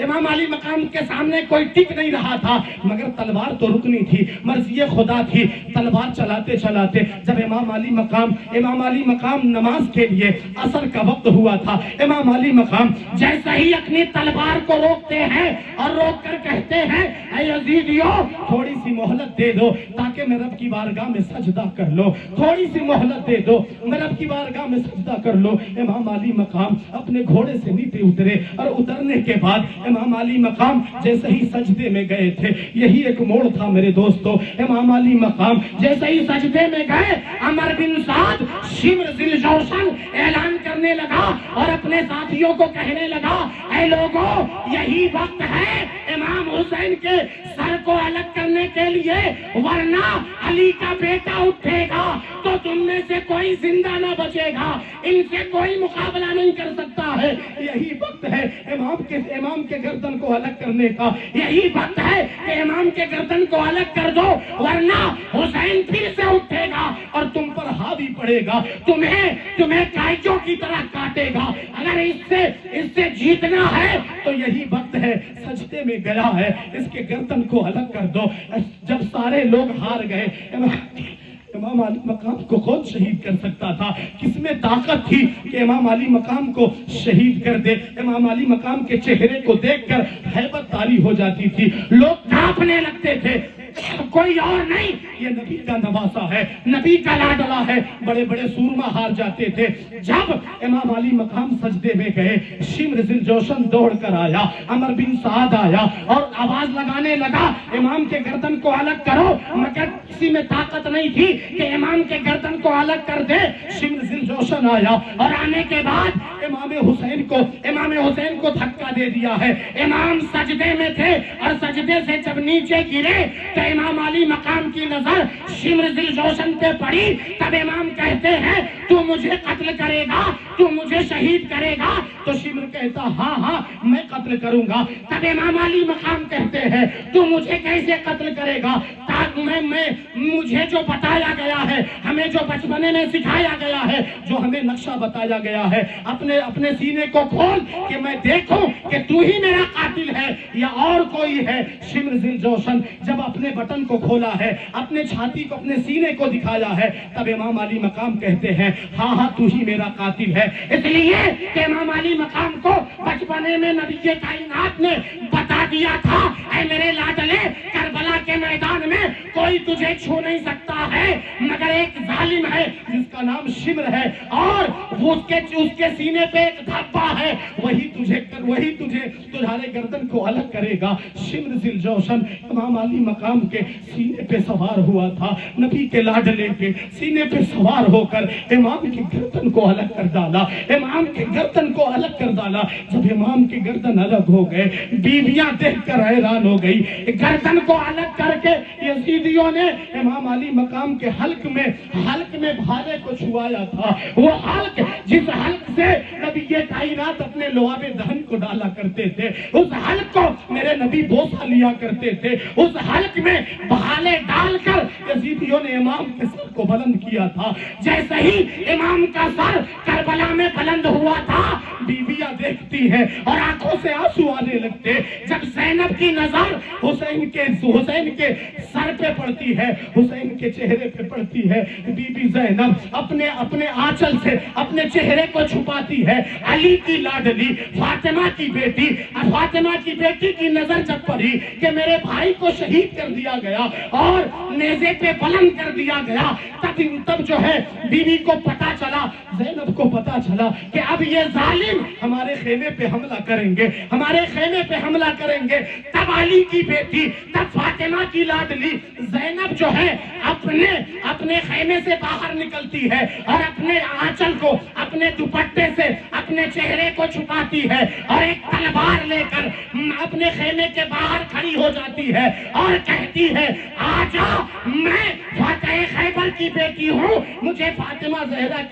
امام علی مقام کے سامنے کوئی ٹک نہیں رہا تھا، مگر تلوار تو رکنی تھی، مرضی خدا تھی۔ تلوار چلاتے چلاتے جب امام علی مقام نماز کے لیے عصر کا وقت ہوا تھا، امام علی مقام جیسا ہی اپنی تلوار کو روکتے ہیں اور روک کر کہتے ہیں اے یزیدیو تھوڑی سی مہلت دے دو تاکہ میں رب کی بارگاہ میں سجدہ کر لو، تھوڑی سی مہلت دے دو میں رب کی بارگاہ میں سجدہ کر لو۔ امام علی مقام اپنے گھوڑے سے نیچے اترے اور اترنے کے بعد امام علی مقام جیسے ہی سجدے میں گئے تھے، یہی ایک موڑ تھا میرے دوستو، امام علی مقام جیسے ہی سجدے میں گئے، عمر بن سعد شمر ذی جوشن اعلان کرنے لگا اور اپنے ساتھیوں کو کہنے لگا اے لوگوں یہی وقت ہے امام حسین کے سر کو الگ کرنے کے لیے، ورنہ علی کا بیٹا اٹھے گا تو تم میں سے کوئی زندہ نہ بچے گا، ان سے کوئی مقابلہ نہیں کر سکتا ہے، یہی وقت ہے امام کے گردن کو الگ کرنے کا، یہی وقت ہے کہ امام کے گردن کو الگ کر دو ورنہ حسین پھر سے اٹھے گا اور تم پر حاوی پڑے گا، تمہیں کائچوں کی طرح کاٹے گا، اگر اس سے جیتنا ہے تو یہی وقت ہے، سجدے میں گیا ہے، اس کے گردن کو الگ کر دو۔ جب سارے لوگ ہار گئے، امام علی مقام کو کون شہید کر سکتا تھا؟ کس میں طاقت تھی کہ امام علی مقام کو شہید کر دے؟ امام علی مقام کے چہرے کو دیکھ کر ہیبت طاری ہو جاتی تھی، لوگ کانپنے لگتے تھے، کوئی اور نہیں، یہ نبی کا نواسا ہے، نبی کا لاڈلا ہے۔ بڑے بڑے سورما ہار جاتے تھے۔ جب امام علی مقام سجدے میں گئے، شمر ذی الجوشن دوڑ کر آیا، عمر بن سعد آیا اور آواز لگانے لگا امام کے گردن کو الگ کرو، مگر کسی میں طاقت نہیں تھی کہ امام کے گردن کو الگ کر دے۔ شمر ذی الجوشن آیا اور آنے کے بعد امام حسین کو دھکا دے دیا ہے۔ امام سجدے میں تھے اور سجدے سے جب نیچے گرے تو امام علی مقام کی نظر شمر ذی الجوشن پہ پڑی۔ تب امام کہتے ہیں تو مجھے قتل کرے گا، تو مجھے شہید کرے گا؟ تو شمر کہتا ہاں ہاں میں قتل کروں گا۔ تب امام علی مقام کہتے ہیں تو مجھے کیسے قتل کرے گا؟ مجھے جو بتایا گیا ہے، ہمیں جو بچپنے میں سکھایا گیا ہے، جو ہمیں نقشہ بتایا گیا ہے، اپنے سینے کو کھول کہ میں دیکھوں کہ تو ہی میرا قاتل ہے یا اور کوئی ہے۔ شمر ذی الجوشن جب اپنے بٹن کو کھولا ہے، اپنے چھاتی کو، اپنے سینے کو دکھایا ہے، تب امام علی مقام کہتے ہیں ہاں ہاں تو ہی میرا قاتل ہے۔ اس لیے کہ امام علی مقام کو بچپنے میں نبی کائنات نے بتا دیا تھا اے میرے لاڈلے، کربلا کے میدان میں کوئی تجھے چھو نہیں سکتا ہے مگر ایک ظالم ہے جس کا نام شمر ہے، اور اس کے سینے پہ ایک دھبا ہے، وہی تجھے تمہارے گردن کو الگ کرے گا۔ شمر ذی الجوشن امام علی مقام کے سینے پہ سوار ہوا تھا، نبی کے لاڈلے کے سینے پہ سوار ہو کر امام کی گردن کو الگ کر ڈالا، امام کے گردن کو الگ کر ڈالا۔ جب امام کی گردن الگ ہو گئے، بیویاں دیکھ کر حیران ہو گئی۔ گردن کو الگ کر کے یزیدیوں نے امام علی مقام کے حلق میں بھالے کو چھوایا تھا، وہ حلق جس حلق سے نبی کائنات اپنے لعاب دہن کو ڈالا کرتے تھے، اس حلق کو میرے نبی بوسہ لیا کرتے تھے، اس حلق میں بھالے ڈال کر یزیدیوں نے امام کے سر کو بلند کیا تھا۔ جیسے ہی امام کا سر کربلا میں بلند ہوا تھا، بیویاں دیکھتی ہیں اور آنکھوں سے آنسو آنے لگتے۔ جب زینب کی نظر حسین کے سر پہ پڑتی ہے، حسین کے چہرے پہ پڑتی ہے، بی بی زینب اپنے آنچل سے اپنے چہرے کو چھپاتی ہے۔ علی کی لاڈلی فاطمہ کی بیٹی کی نظر جب پڑی کہ میرے بھائی کو شہید کر دیا گیا اور نیزے پہ بلند کر دیا گیا، تب جو ہے بیوی کو پتا چلا، زینب کو پتا چلا کہ اب یہ ظالم ہمارے خیمے پہ حملہ کریں گے۔ تب علی کی بیٹی، تب فاطمہ کی لاڈلی زینب جو ہے اپنے خیمے سے باہر نکلتی ہے اور اپنے آنچل کو اپنے دوپٹے سے اپنے چہرے کو چھپاتی ہے اور ایک تلوار لے کر اپنے خیمے کے باہر کھڑی ہو جاتی ہے اور کہتی ہے آجا، میں فاتح خیبر کی بیٹی ہوں، مجھے فاطمہ زہرا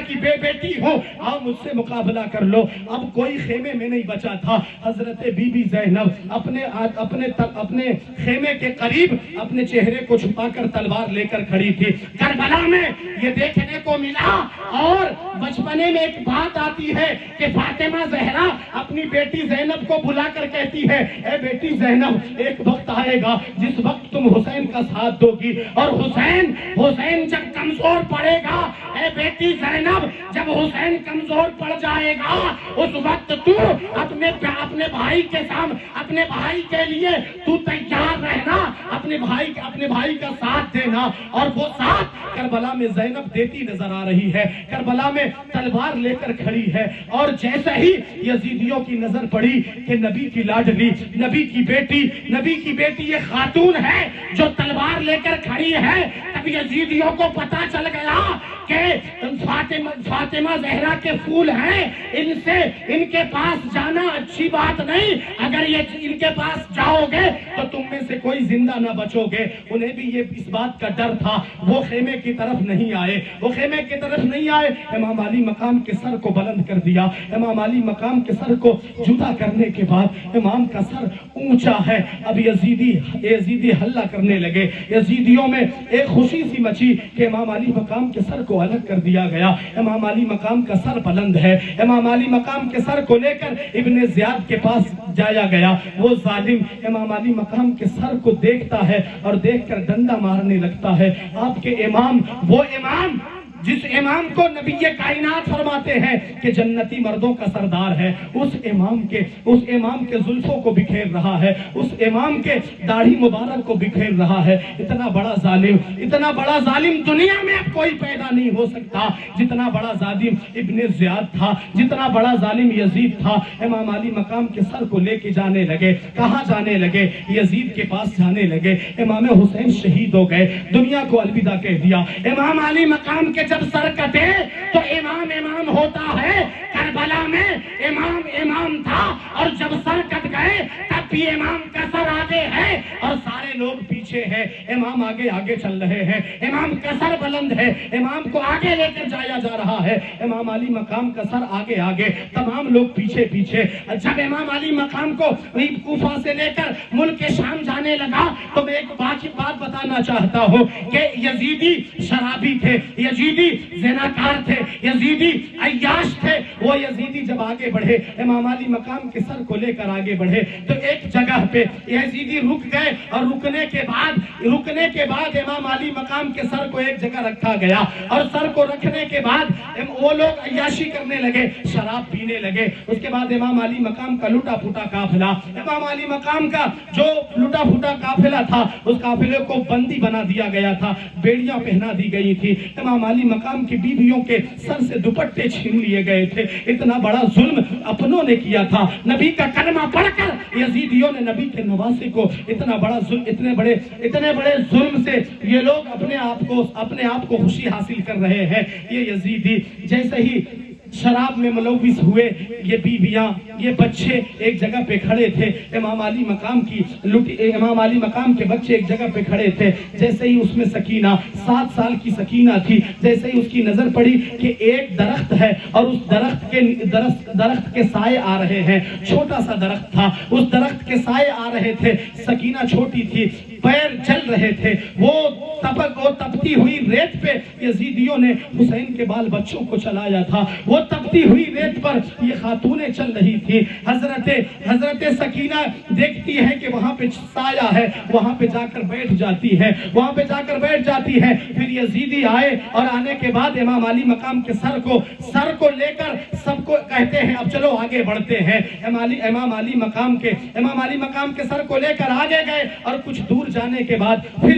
کی بیٹی ہوں، آؤ مجھ سے مقابلہ کر لو۔ اب کوئی خیمے میں نہیں بچا تھا، حضرت بی بی زینب اپنے خیمے کے قریب اپنے چہرے کو چھپا کر تلوار لے کر کھڑی تھی۔ کربلا میں یہ دیکھنے کو ملا اور بچپنے میں ایک بات آتی ہے کہ فاطمہ زہرا اپنی بیٹی زینب کو بلا کر کہتی ہے اے بیٹی زینب، ایک وقت آئے گا جس وقت تم حسین کا ساتھ دو گی، اور حسین جب کمزور پڑے گا، اے بیٹی زینب جب حسین کمزور پڑ جائے گا اس وقت تو اپنے بھائی کے سامنے، اپنے بھائی کے لیے تو تیار رہنا، اپنے بھائی کا ساتھ دینا۔ اور وہ ساتھ کربلا میں زینب دیتی نظر آ رہی ہے، کربلا میں تلوار لے کر کھڑی ہے، اور جیسے ہی یزیدیوں کی نظر پڑی کہ نبی کی لاڈلی، نبی کی بیٹی یہ خاتون ہے جو تلوار لے کر کھڑی ہے، تب یزیدیوں کو پتا چل گیا کہ فاطمہ زہرا کے پھول ہیں، ان کے پاس جانا اچھی بات نہیں، اگر یہ ان کے پاس جاؤ گے تو تم میں سے کوئی زندہ نہ بچو گے۔ انہیں بھی یہ اس بات کا ڈر تھا، وہ خیمے کی طرف نہیں آئے۔ امام علی مقام کے سر کو بلند کر دیا، امام علی مقام کے سر کو جدا کرنے کے بعد امام کا سر اونچا ہے۔ اب یزیدی حلہ کرنے لگے، یزیدیوں میں ایک خوشی سی مچی کہ امام علی مقام کے سر کو الگ کر دیا گیا، امام علی مقام کا سر بلند ہے۔ امام علی مقام کے سر کو لے کر ابن زیاد کے پاس جایا گیا، وہ ظالم امام علی مقام کے سر کو دیکھتا ہے اور دیکھ کر ڈنڈا مارنے لگتا ہے۔ آپ کے امام، وہ امام جس امام کو نبی کائنات فرماتے ہیں کہ جنتی مردوں کا سردار ہے، اس امام کے زلفوں کو بکھیر رہا ہے، اس امام کے داڑھی مبارک کو بکھیر رہا ہے۔ اتنا بڑا ظالم دنیا میں اب کوئی پیدا نہیں ہو سکتا جتنا بڑا ظالم ابن زیاد تھا، جتنا بڑا ظالم یزید تھا۔ امام علی مقام کے سر کو لے کے جانے لگے، کہاں جانے لگے؟ یزید کے پاس جانے لگے۔ امام حسین شہید ہو گئے، دنیا کو الوداع کہہ دیا۔ امام علی مقام کے جب سر کٹے تو امام ہوتا ہے، کربلا میں امام تھا، اور جب سر کٹ گئے تب بھی امام کا سر آگے ہے اور سارے لوگ پیچھے ہیں۔ امام آگے چل رہے ہیں، امام کا سر بلند ہے، امام کو آگے لے کر جایا جا رہا ہے۔ امام علی مقام کا سر آگے، تمام لوگ پیچھے۔ جب امام علی مقام کو کوفہ سے لے کر ملک شام جانے لگا تو میں ایک بات بتانا چاہتا ہوں کہ یزیدی شرابی تھے، یزیدی زناکار تھے، یزیدی عیاش تھے۔ وہ یزیدی جب آگے بڑھے، امام علی مقام کے سر کو لے کر آگے بڑھے تو ایک جگہ پہ یزیدی رک گئے، اور رکنے کے بعد امام علی مقام کے سر کو ایک جگہ رکھا گیا، اور سر کو رکھنے کے بعد وہ لوگ عیاشی کرنے لگے، شراب پینے لگے۔ اس کے بعد امام علی مقام کا لٹا پھوٹا قافلہ، امام علی مقام کا جو لٹا پھوٹا قافلہ تھا، اس قافلے کو بندی بنا دیا گیا تھا، بیڑیاں پہنا دی گئی تھی۔ امام علی مقام کی بیویوں کے سر سے دوپٹے چھین لیے گئے تھے۔ اتنا بڑا ظلم اپنوں نے کیا تھا۔ نبی کا کلمہ پڑھ کر یزیدیوں نے نبی کے نواسے کو اتنا بڑا ظلم، اتنے بڑے ظلم سے یہ لوگ اپنے آپ کو خوشی حاصل کر رہے ہیں۔ یہ یزیدی جیسے ہی شراب میں ملوث ہوئے، یہ بیویاں، یہ بچے ایک جگہ پہ کھڑے تھے۔ امام علی مقام کے بچے ایک جگہ پہ کھڑے تھے۔ جیسے ہی اس میں سکینہ، 7 سال کی سکینہ تھی، جیسے ہی اس کی نظر پڑی کہ ایک درخت ہے اور اس درخت کے سائے آ رہے ہیں، چھوٹا سا درخت تھا، اس درخت کے سائے آ رہے تھے۔ سکینہ چھوٹی تھی، پیر چل رہے تھے، وہ تپتی ہوئی ریت پہ یزیدیوں نے حسین کے بال بچوں کو چلایا تھا۔ وہ تپتی ہوئی ریت پر یہ خاتونیں چل رہی تھی۔ حضرت سکینہ دیکھتی ہے کہ وہاں پہ سایہ ہے، وہاں پہ جا کر بیٹھ جاتی ہے۔ پھر یزیدی آئے اور آنے کے بعد امام علی مقام کے سر کو لے کر سب کو کہتے ہیں اب چلو آگے بڑھتے ہیں۔ امام علی مقام کے سر کو لے کر آگے گئے، اور کچھ دور جانے کے بعد پھر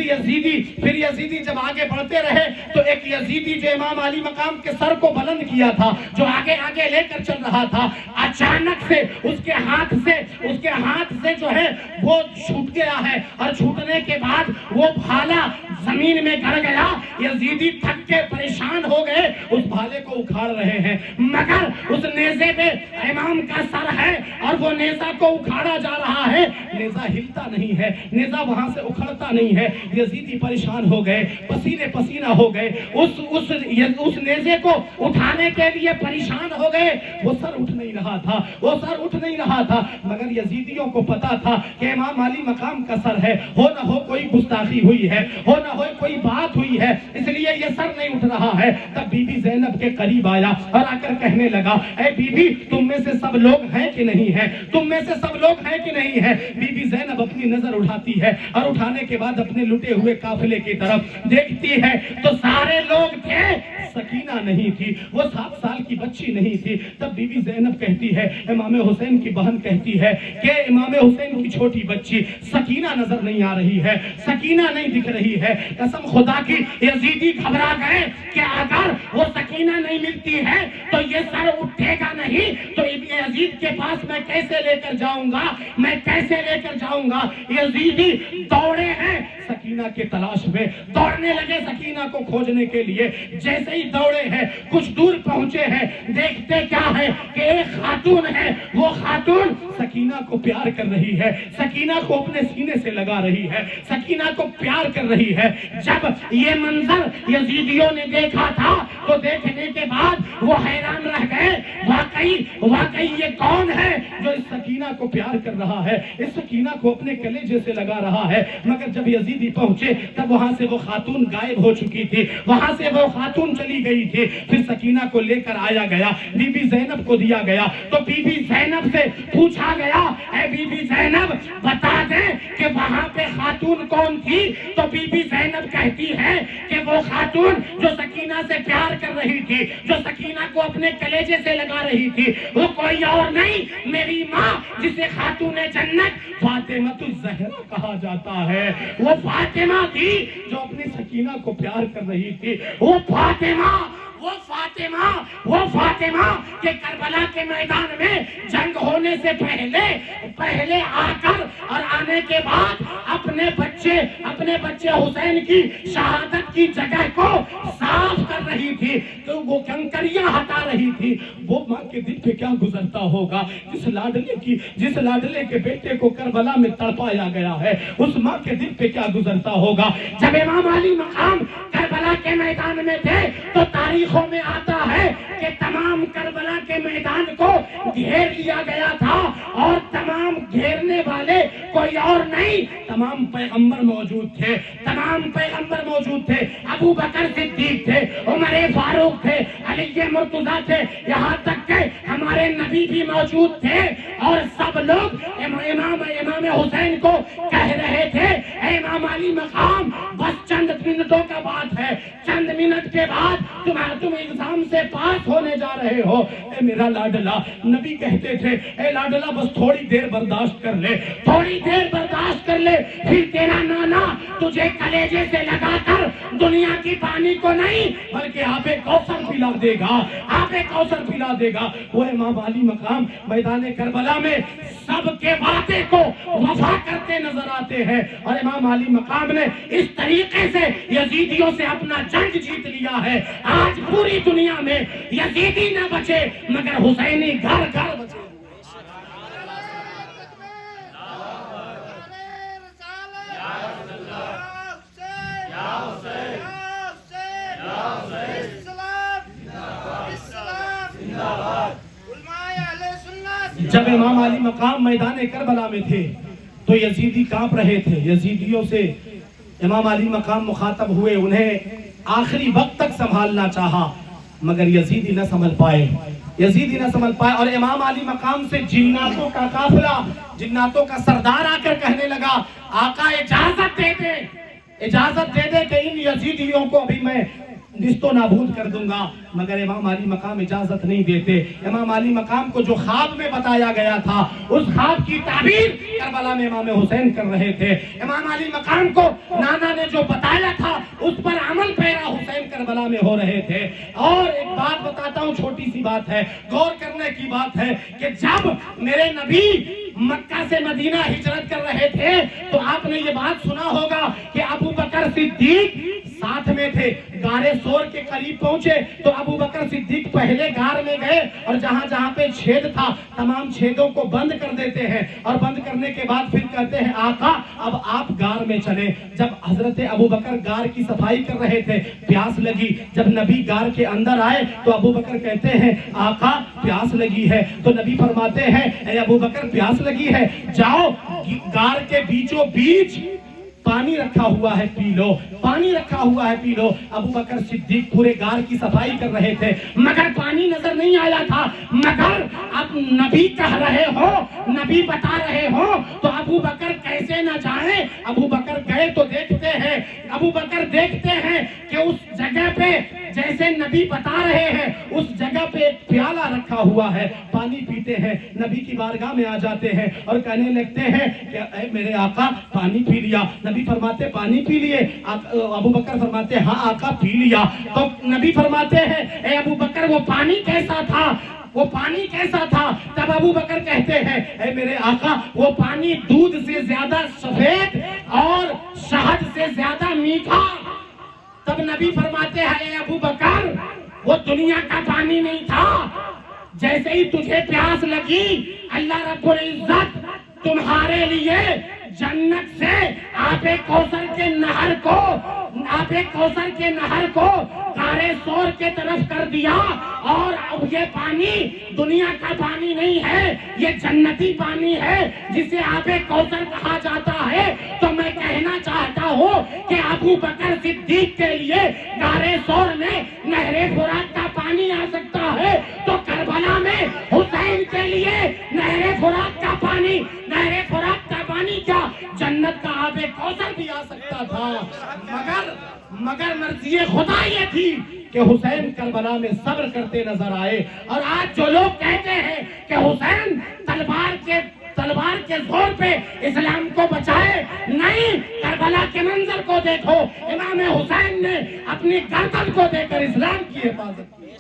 یزیدی جب آگے بڑھتے رہے تو ایک یزیدی جو امام علی مقام کے سر کو بلند کیا تھا، جو آگے لے کر چل رہا تھا، اچانک سے اس کے ہاتھ سے جو ہے وہ چھوٹ گیا ہے، اور چھوٹنے کے بعد وہ بھالا زمین میں گر گیا۔ یزیدی تھک کے پریشان ہو گئے، اس بھالے کو اکھاڑ رہے ہیں، مگر اس نیزے پہ امام کا سر ہے اور وہ نیزہ کو اکھاڑا جا رہا ہے، نیزہ ہلتا نہیں ہے، نیزہ وہاں سے اکھڑتا نہیں ہے۔ یزیدی پریشان ہو گئے، پسینہ ہو گئے، اس نیزے کو اٹھانے کے لیے پریشان ہو گئے۔ وہ سر اٹھ نہیں رہا تھا، مگر یزیدیوں کو پتا تھا کہ امام علی مقام کا سر ہے، ہو نہ ہو کوئی گستاخی ہوئی ہے، ہو نہ ہو کوئی بات ہوئی ہے، اس لیے یہ سر نہیں اٹھ رہا ہے۔ تب بی بی زینب کے قریب آیا اور آ کر کہنے لگا، اے بی بی تم میں سے سب لوگ ہیں کہ نہیں ہے؟ بی بی زینب اپنی نظر اٹھاتی ہے، اور اٹھانے کے بعد اپنے لٹے ہوئے قافلے کی طرف دیکھتی ہے تو سارے لوگ تھے، سکینہ نہیں تھی، وہ 7 سال کی بچی نہیں تھی۔ تب بی بی زینب کہتی ہے، امام حسین کی بہن کہتی ہے کہ امام حسین کی چھوٹی بچی سکینہ نظر نہیں آ رہی ہے، سکینہ نہیں دکھ رہی ہے۔ قسم خدا کی یزیدی گھبرا گئے کہ اگر وہ سکینہ نہیں ملتی ہے تو یہ سر اٹھے گا نہیں، تو یزید کے پاس میں کیسے لے کر جاؤں گا؟ یزیدی دوڑے ہیں سکینہ کے تلاش میں، دوڑنے لگے سکینہ کو کھوجنے کے لیے۔ جیسے ہی دوڑے ہیں، کچھ دور پہنچے ہیں، دیکھتے کیا ہے کہ ایک خاتون ہے، وہ خاتون سکینہ کو پیار کر رہی ہے، سکینہ کو اپنے سینے سے لگا رہی ہے، سکینہ کو پیار کر رہی ہے۔ جب یہ منظر یزیدیوں نے دیکھا تھا تو دیکھنے کے بعد وہ حیران رہ گئے، واقعی یہ کون ہے جو اس سکینہ کو پیار کر رہا ہے، اس سکینہ کو اپنے کلیجے سے لگا رہا ہے۔ مگر جب یزیدی پہنچ پہنچے تب وہاں سے وہ خاتون غائب ہو چکی تھی، وہاں سے وہ خاتون چلی گئی تھی۔ پھر سکینہ کو لے کر آیا گیا، بی بی زینب کو دیا گیا تو بی بی زینب سے پوچھا گیا، اے بی بی زینب بتا دیں کہ وہاں پہ خاتون کون تھی؟ تو بی بی زینب کہتی ہے کہ وہ خاتون جو سکینہ سے پیار کر رہی تھی، جو سکینہ کو اپنے کلیجے سے لگا رہی تھی، وہ کوئی اور نہیں، میری ماں جسے خاتون جنت فاطمہ الزہرا کہا جاتا ہے، وہ فاطمہ تھی جو اپنی سکینہ کو پیار کر رہی تھی۔ وہ فاطمہ کہ کربلا کے میدان میں جنگ ہونے سے پہلے آ کر اور آنے کے بعد اپنے بچے حسین کی شہادت کی جگہ کو صاف کر رہی تھی، تو وہ کنکریاں ہٹا رہی تھی۔ وہ ماں کے دل پہ کیا گزرتا ہوگا جس لاڈلے کے بیٹے کو کربلا میں تڑپایا گیا ہے، اس ماں کے دل پہ کیا گزرتا ہوگا۔ جب امام علی مقام کربلا کے میدان میں تھے تو تاریخوں میں آتا ہے کہ تمام کربلا کے میدان کو گھیر لیا گیا تھا، اور تمام گھیرنے والے کوئی اور نہیں، تمام پیغمبر موجود تھے، ابو بکر صدیق تھے، عمر فاروق تھے، علی مرتضیٰ تھے، یہاں تک کہ ہمارے نبی بھی موجود تھے، اور سب لوگ امام حسین کو کہہ رہے تھے، اے امام علی مقام بس چند منٹوں کا بات ہے، چند منٹ کے بعد تم ایگزام سے پاس ہونے جا رہے ہو، اے میرا لاڈلا۔ نبی کہتے تھے اے لاڈلا بس تھوڑی دیر برداشت کر لے، پھر تیرا نانا تجھے کلیجے سے لگا کر دنیا کی پانی کو نہیں بلکہ آب کوثر پلا دے گا۔ وہ امام علی مقام میدان کربلا میں سب کے وعدے کو وفا کرتے نظر آتے ہیں، اور امام علی مقام نے اس طریقے سے یزیدیوں سے اپنا جنگ جیت لیا ہے۔ آج پوری دنیا میں یزیدی نہ بچے مگر حسینی گھر گھر بچے۔ جب امام علی مقام میدان کربلا میں تھے تو یزیدی کانپ رہے تھے، یزیدیوں سے امام علی مقام مخاطب ہوئے، انہیں آخری وقت تک سنبھالنا چاہا مگر یزیدی نہ سنبھل پائے، اور امام علی مقام سے جناتوں کا قافلہ، جناتوں کا سردار آ کر کہنے لگا، آقا اجازت دے دے کہ ان یزیدیوں کو ابھی میں نیست و نابود کر دوں گا، مگر امام علی مقام اجازت نہیں دیتے۔ امام علی مقام کو جو خواب میں بتایا گیا تھا اس خواب کی تعبیر کربلا میں امام حسین کر رہے تھے۔ امام علی مقام کو نانا نے جو بتایا تھا اس پر عمل پیرا حسین کربلا میں ہو رہے تھے۔ اور ایک بات بتاتا ہوں، چھوٹی سی بات ہے، غور کرنے کی بات ہے کہ جب میرے نبی مکہ سے مدینہ ہجرت کر رہے تھے تو آپ نے یہ بات سنا ہوگا کہ ابو بکر صدیق ساتھ میں تھے، غار سور کے قریب پہنچے تو ابو بکر صدیق پہلے غار میں گئے اور جہاں پہ چھید تھا تمام چھیدوں کو بند کر دیتے ہیں، اور بند کرنے کے بعد پھر کہتے ہیں آقا اب آپ غار میں چلیں۔ جب حضرت ابو بکر غار کی صفائی کر رہے تھے پیاس لگی، جب نبی غار کے اندر آئے تو ابو بکر کہتے ہیں آقا پیاس لگی ہے، تو نبی فرماتے ہیں اے ابو بکر پیاس لگی ہے، جاؤ غار کے بیچوں بیچ پانی رکھا ہوا ہے پی لو۔ ابو بکر صدیق پورے غار کی صفائی کر رہے تھے مگر پانی نظر نہیں آیا تھا، مگر اب نبی کہہ رہے ہو، نبی بتا رہے ہو تو ابو بکر کیسے نہ جائیں۔ ابو بکر گئے تو دیکھتے ہیں کہ اس جگہ پہ جیسے نبی بتا رہے ہیں اس جگہ پہ ایک پیالہ رکھا ہوا ہے، پانی پیتے ہیں، نبی کی بارگاہ میں آ جاتے ہیں اور کہنے لگتے ہیں کہ اے میرے آقا پانی پی لیا۔ نبی فرماتے پانی پی لیے؟ ابو بکر فرماتے ہاں آقا پی لیا۔ تو نبی فرماتے ہیں اے ابو بکر وہ پانی کیسا تھا؟ تب ابو بکر کہتے ہیں اے میرے آقا وہ پانی دودھ سے زیادہ سفید اور شہد سے زیادہ میٹھا۔ تب نبی فرماتے ہیں اے ابو بکر وہ دنیا کا پانی نہیں تھا، جیسے ہی تجھے پیاس لگی اللہ رب العزت تمہارے لیے جنت سے آب کوثر کے نہر کو غار سور کے طرف کر دیا، اور اب یہ پانی دنیا کا پانی نہیں ہے، یہ جنتی پانی ہے جسے آب کوثر کہا جاتا ہے۔ تو میں کہنا چاہتا ہوں ہوں کہ ابو بکر صدیق کے لیے غارِ ثور میں نہر فرات کا پانی آ سکتا ہے تو کربلا میں حسین کے لیے نہر فرات کا پانی، نہر فرات کا پانی کیا جنت کا آب کوثر بھی آ سکتا تھا، مگر مرضی خدا یہ تھی کہ حسین کربلا میں صبر کرتے نظر آئے۔ اور آج جو لوگ کہتے ہیں کہ حسین تلوار کے زور پہ اسلام کو بچائے، نہیں، کربلا کے منظر کو دیکھو، امام حسین نے اپنی گردن کو دے کر اسلام کی حفاظت کی،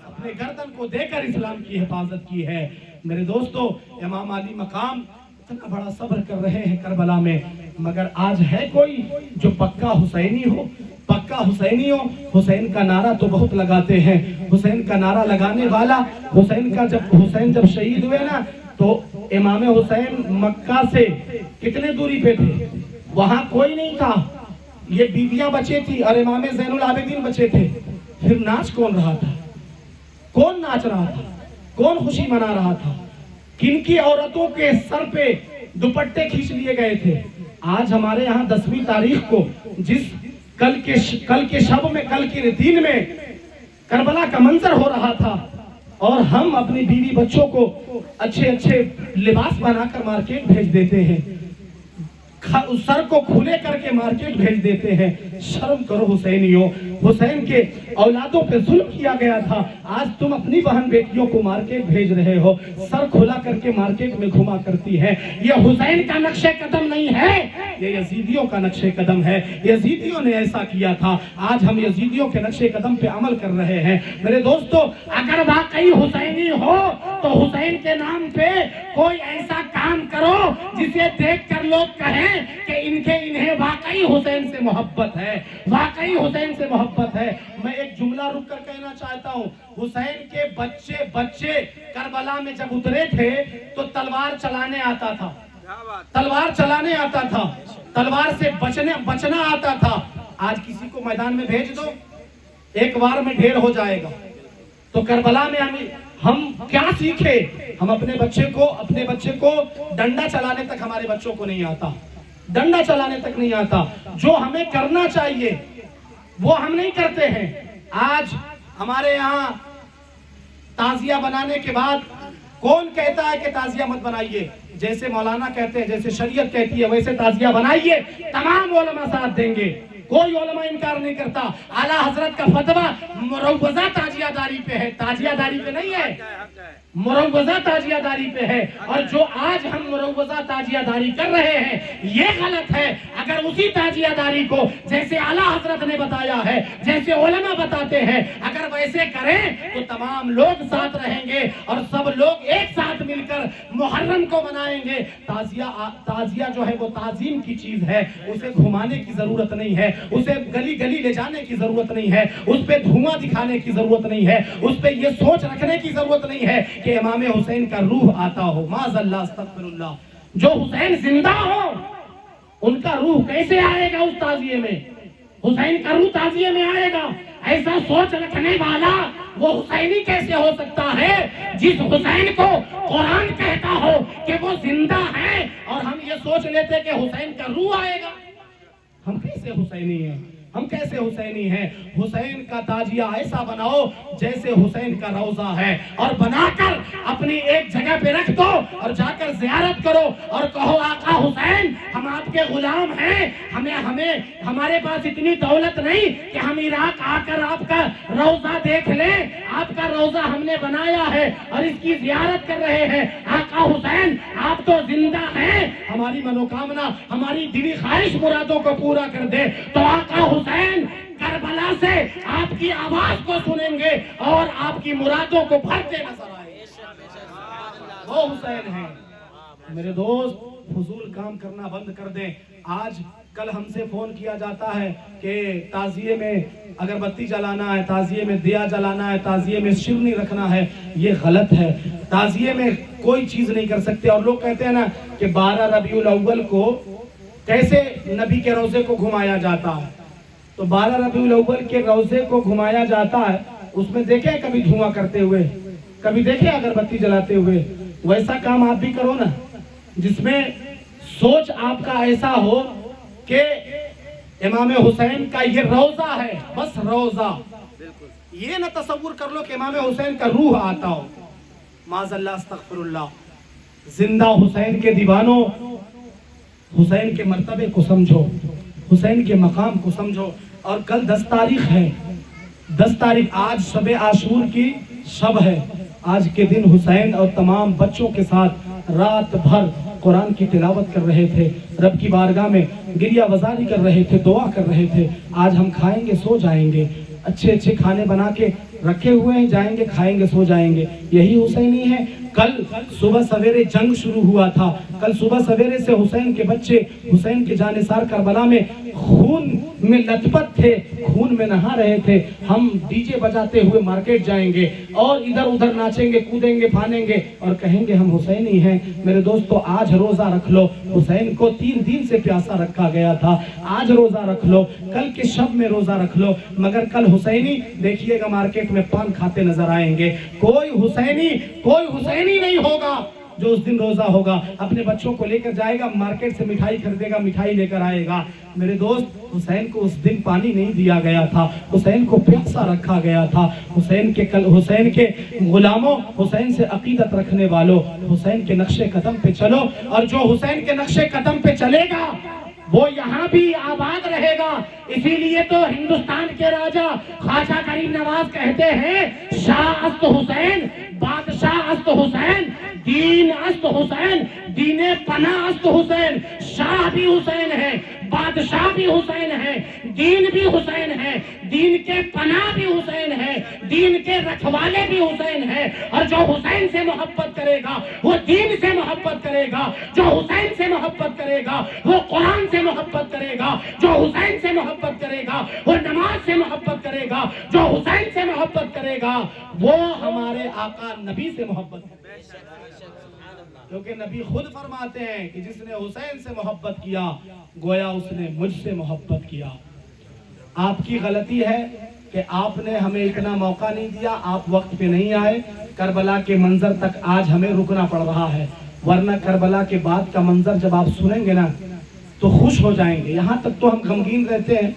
اپنے گردن کو دے کر اسلام کی حفاظت کی ہے۔ میرے دوستو، امام علی مقام اتنا بڑا صبر کر رہے ہیں کربلا میں، مگر آج ہے کوئی جو پکا حسینی ہو؟ پکا حسینی ہو؟ حسین کا نعرہ تو بہت لگاتے ہیں، حسین کا نعرہ لگانے والا، حسین جب شہید ہوئے نا تو امام حسین مکہ سے کتنے دوری پہ تھے؟ وہاں کوئی نہیں تھا، یہ بیویاں بچے تھی اور امام زین العابدین بچے تھے۔ پھر ناچ کون رہا تھا؟ کون ناچ رہا تھا؟ کون خوشی منا رہا تھا؟ کن کی عورتوں کے سر پہ دوپٹے کھینچ لیے گئے تھے؟ آج ہمارے یہاں 10ویں تاریخ کو جس کل کے شب میں، کل کے دن میں کربلا کا منظر ہو رہا تھا، اور ہم اپنی بیوی بچوں کو اچھے اچھے لباس بنا کر مارکیٹ بھیج دیتے ہیں، سر کو کھلے کر کے مارکیٹ بھیج دیتے ہیں۔ شرم کرو حسینیوں، حسین کے اولادوں پہ ظلم کیا گیا تھا، آج تم اپنی بہن بیٹیوں کو مارکیٹ بھیج رہے ہو، سر کھلا کر کے مارکیٹ میں گھما کرتی ہے۔ یہ حسین کا نقش قدم نہیں ہے، یہ یزیدیوں کا نقش قدم ہے۔ یزیدیوں نے ایسا کیا تھا، آج ہم یزیدیوں کے نقش قدم پہ عمل کر رہے ہیں۔ میرے دوستو، اگر واقعی حسینی ہو تو حسین کے نام پہ کوئی ایسا کام کرو جسے دیکھ کر لوگ کہیں کہ انہیں واقعی حسین سے محبت ہے، واقعی حسین سے محبت ہے۔ میں ایک جملہ رک کر کہنا چاہتا ہوں، حسین کے بچے کربلا میں جب اترے تھے تو تلوار چلانے آتا تھا، تلوار چلانے آتا تھا، تلوار سے بچنا آتا تھا۔ آج کسی کو میدان میں بھیج دو، ایک وار میں ڈھیر ہو جائے گا۔ تو کربلا میں ہم کیا سیکھے؟ ہم اپنے بچے کو ڈنڈا چلانے تک ہمارے بچوں کو نہیں آتا، ڈنڈا چلانے تک نہیں آتا۔ جو ہمیں کرنا چاہیے وہ ہم نہیں کرتے ہیں۔ آج ہمارے یہاں تعزیہ بنانے کے بعد کون کہتا ہے کہ تعزیہ مت بنائیے؟ جیسے مولانا کہتے ہیں، جیسے شریعت کہتی ہے ویسے تعزیہ بنائیے، تمام علماء ساتھ دیں گے، کوئی علماء انکار نہیں کرتا۔ اعلیٰ حضرت کا فتویٰ مروضہ تعزیہ داری پہ ہے، تعزیہ داری پہ نہیں ہے، مروضہ تعزیہ داری پہ ہے۔ اور جو آج ہم مروضہ تعزیہ داری کر رہے ہیں یہ غلط ہے۔ اگر اسی تعزیہ داری کو جیسے اعلیٰ حضرت نے بتایا ہے، جیسے علماء بتاتے ہیں، اگر ویسے کریں تو تمام لوگ ساتھ رہیں گے اور سب لوگ ایک ساتھ مل کر محرم کو منائیں گے۔ تعزیہ جو ہے وہ تعظیم کی چیز ہے، اسے گھمانے کی ضرورت نہیں ہے، اسے گلی گلی لے جانے کی ضرورت نہیں ہے، اس پہ دھواں دکھانے کی ضرورت نہیں ہے، اس پہ یہ سوچ رکھنے کی ضرورت نہیں ہے کہ امام حسین کا روح آتا ہو، معاذ اللہ، استغفر اللہ۔ جو حسین زندہ ہو ان کا روح کیسے آئے گا اس تعزیے میں؟ حسین کا روح تعزیے میں آئے گا؟ ایسا سوچ رکھنے والا وہ حسینی کیسے ہو سکتا ہے جس حسین کو قرآن کہتا ہو کہ وہ زندہ ہے، اور ہم یہ سوچ لیتے کہ حسین کا روح آئے گا؟ ہم کیسے حسینی ہیں؟ ہم کیسے حسینی ہیں؟ حسین کا تعزیہ ایسا بناؤ جیسے حسین کا روضہ ہے، اور بنا کر اپنی ایک جگہ پہ رکھ دو اور جا کر زیارت کرو اور کہو آقا حسین ہم آپ کے غلام ہیں، ہمارے پاس اتنی دولت نہیں کہ ہم عراق آ کر آپ کا روضہ دیکھ لیں، آپ کا روضہ ہم نے بنایا ہے اور اس کی زیارت کر رہے ہیں۔ آقا حسین آپ تو زندہ ہیں، ہماری منوکامنا، ہماری دلی خواہش مرادوں کو پورا کر دے۔ تو آقا حسین کربلا سے آپ کی آواز کو سنیں گے اور آپ کی مرادوں کو بھرتے نظر آئے، وہ حسین ہیں۔ میرے دوست، فضول کام کرنا بند کر دیں۔ آج کل ہم سے فون کیا جاتا ہے کہ تعزیے میں اگربتی جلانا ہے، تعزیے میں دیا جلانا ہے، تعزیے میں شیرنی رکھنا ہے، یہ غلط ہے۔ تعزیے میں کوئی چیز نہیں کر سکتے۔ اور لوگ کہتے ہیں نا کہ 12 ربیع الاول کو کیسے نبی کے روضے کو گھمایا جاتا ہے، تو 12 ربیع الاول کے روضے کو گھمایا جاتا ہے، اس میں دیکھیں کبھی دھواں کرتے ہوئے، کبھی دیکھیں اگربتی جلاتے ہوئے؟ ویسا کام آپ بھی کرو نا، جس میں سوچ آپ کا ایسا ہو کہ امام حسین کا یہ روضہ ہے، بس روضہ. یہ نہ تصور کر لو کہ امام حسین کا روح آتا ہو، معاذ اللہ استغفر اللہ. زندہ حسین کے دیوانوں، حسین کے مرتبے کو سمجھو، حسین کے مقام کو سمجھو. اور کل 10 تاریخ ہے، 10 تاریخ آج شب عاشور کی شب ہے. آج کے دن حسین اور تمام بچوں کے ساتھ رات بھر قرآن کی تلاوت کر رہے تھے، رب کی بارگاہ میں گریہ وزاری کر رہے تھے، دعا کر رہے تھے. آج ہم کھائیں گے سو جائیں گے، اچھے اچھے کھانے بنا کے رکھے ہوئے ہیں، جائیں گے کھائیں گے سو جائیں گے. یہی حسینی ہے. کل صبح سویرے جنگ شروع ہوا تھا، کل صبح سویرے سے حسین کے بچے حسین کے جانثار کربلا میں خون میں لت پت تھے، خون میں نہا رہے تھے. ہم ڈی جے بجاتے ہوئے مارکیٹ جائیں گے اور ادھر ادھر ناچیں گے، کودیں گے، پھانیں گے اور کہیں گے ہم حسینی ہیں. میرے دوستو آج روزہ رکھ لو. حسین کو 3 دن سے پیاسا رکھا گیا تھا، آج روزہ رکھ لو. کل کے شب میں روزہ رکھ لو. مگر کل حسینی دیکھیے گا مارکیٹ میں پان کھاتے نظر آئیں گے. کوئی حسینی نہیں ہوگا جو اس دن روزہ ہوگا. اپنے بچوں کو لے کر جائے گا مارکیٹ سے، مٹھائی خریدے گا، مٹھائی لے کر آئے گا. میرے دوست حسین کو اس دن پانی نہیں دیا گیا تھا، حسین کو پیاسا رکھا گیا تھا. حسین کے غلاموں، حسین سے عقیدت رکھنے والوں، حسین کے نقش قدم پہ چلو. اور جو حسین کے نقش قدم پہ چلے گا وہ یہاں بھی آباد رہے گا. اسی لیے تو ہندوستان کے راجہ خواجہ کریم نواز کہتے ہیں شاہ است حسین، بادشاہ است حسین، دین است حسین، دین پناہ است حسین. شاہ بھی حسین ہے، بادشاہ بھی حسین ہے، دین بھی حسین ہے، دین کے پناہ بھی حسین ہے، دین کے رکھوالے بھی حسین ہے. اور جو حسین سے محبت کرے گا وہ دین سے محبت کرے گا، جو حسین سے محبت کرے گا وہ قرآن سے محبت کرے گا، جو حسین سے محبت کرے گا وہ نماز سے محبت کرے گا، جو حسین سے محبت کرے گا وہ ہمارے آقا نبی سے محبت کرے گا. کیونکہ نبی خود فرماتے ہیں کہ جس نے حسین سے محبت کیا گویا اس نے مجھ سے محبت کیا. آپ کی غلطی ہے کہ آپ نے ہمیں اتنا موقع نہیں دیا، آپ وقت پہ نہیں آئے. کربلا کے منظر تک آج ہمیں رکنا پڑ رہا ہے، ورنہ کربلا کے بعد کا منظر جب آپ سنیں گے نا تو خوش ہو جائیں گے. یہاں تک تو ہم غمگین رہتے ہیں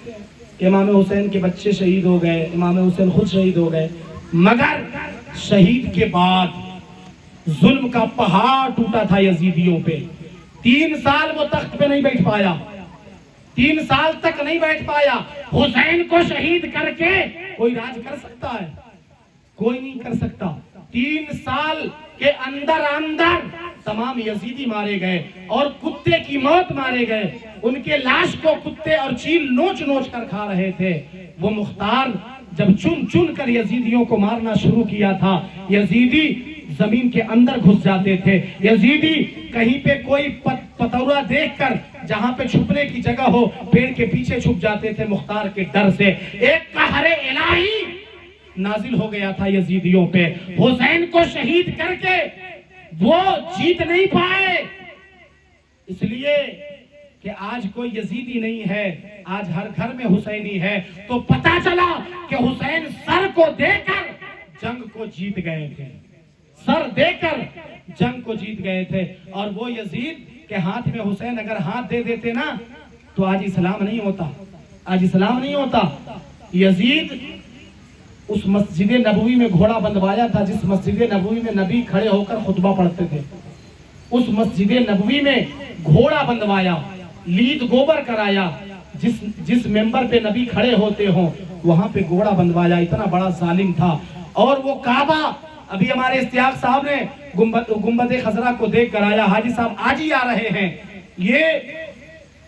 کہ امام حسین کے بچے شہید ہو گئے، امام حسین خود شہید ہو گئے. مگر شہید کے بعد ظلم کا پہاڑ ٹوٹا تھا یزیدیوں پہ. 3 سال وہ تخت پہ نہیں بیٹھ پایا، 3 سال تک نہیں بیٹھ پایا. حسین کو شہید کر کے کوئی راج کر سکتا ہے؟ کوئی نہیں کر سکتا. 3 سال کے اندر تمام یزیدی مارے گئے اور کتے کی موت مارے گئے. ان کے لاش کو کتے اور چیل نوچ نوچ کر کھا رہے تھے. وہ مختار جب چن چن کر یزیدیوں کو مارنا شروع کیا تھا، یزیدی زمین کے اندر گھس جاتے تھے. یزیدی کہیں پہ کوئی پتورا دیکھ کر جہاں پہ چھپنے کی جگہ ہو پیڑ کے پیچھے چھپ جاتے تھے مختار کے ڈر سے. ایک قہر الہی نازل ہو گیا تھا یزیدیوں پہ. حسین کو شہید کر کے وہ جیت نہیں پائے، اس لیے کہ آج کوئی یزیدی نہیں ہے، آج ہر گھر میں حسینی ہے. تو پتا چلا کہ حسین سر کو دے کر جنگ کو جیت گئے تھے، سر دے کر جنگ کو جیت گئے تھے. اور وہ یزید کے ہاتھ میں حسین اگر ہاتھ دے دیتے نا تو آج اسلام نہیں ہوتا، آج اسلام نہیں ہوتا. یزید اس مسجد نبوی میں گھوڑا بندھوایا تھا جس مسجد نبوی میں نبی کھڑے ہو کر خطبہ پڑھتے تھے. اس مسجد نبوی میں گھوڑا بندھوایا، لید گوبر کرایا. جس ممبر پہ نبی کھڑے ہوتے ہوں وہاں پہ گھوڑا بندھوایا. اتنا بڑا ظالم تھا. اور وہ کعبہ، ابھی ہمارے اشتیاق صاحب نے گنبد خضرا کو دیکھ کر آیا، حاجی صاحب آج ہی آ رہے ہیں، یہ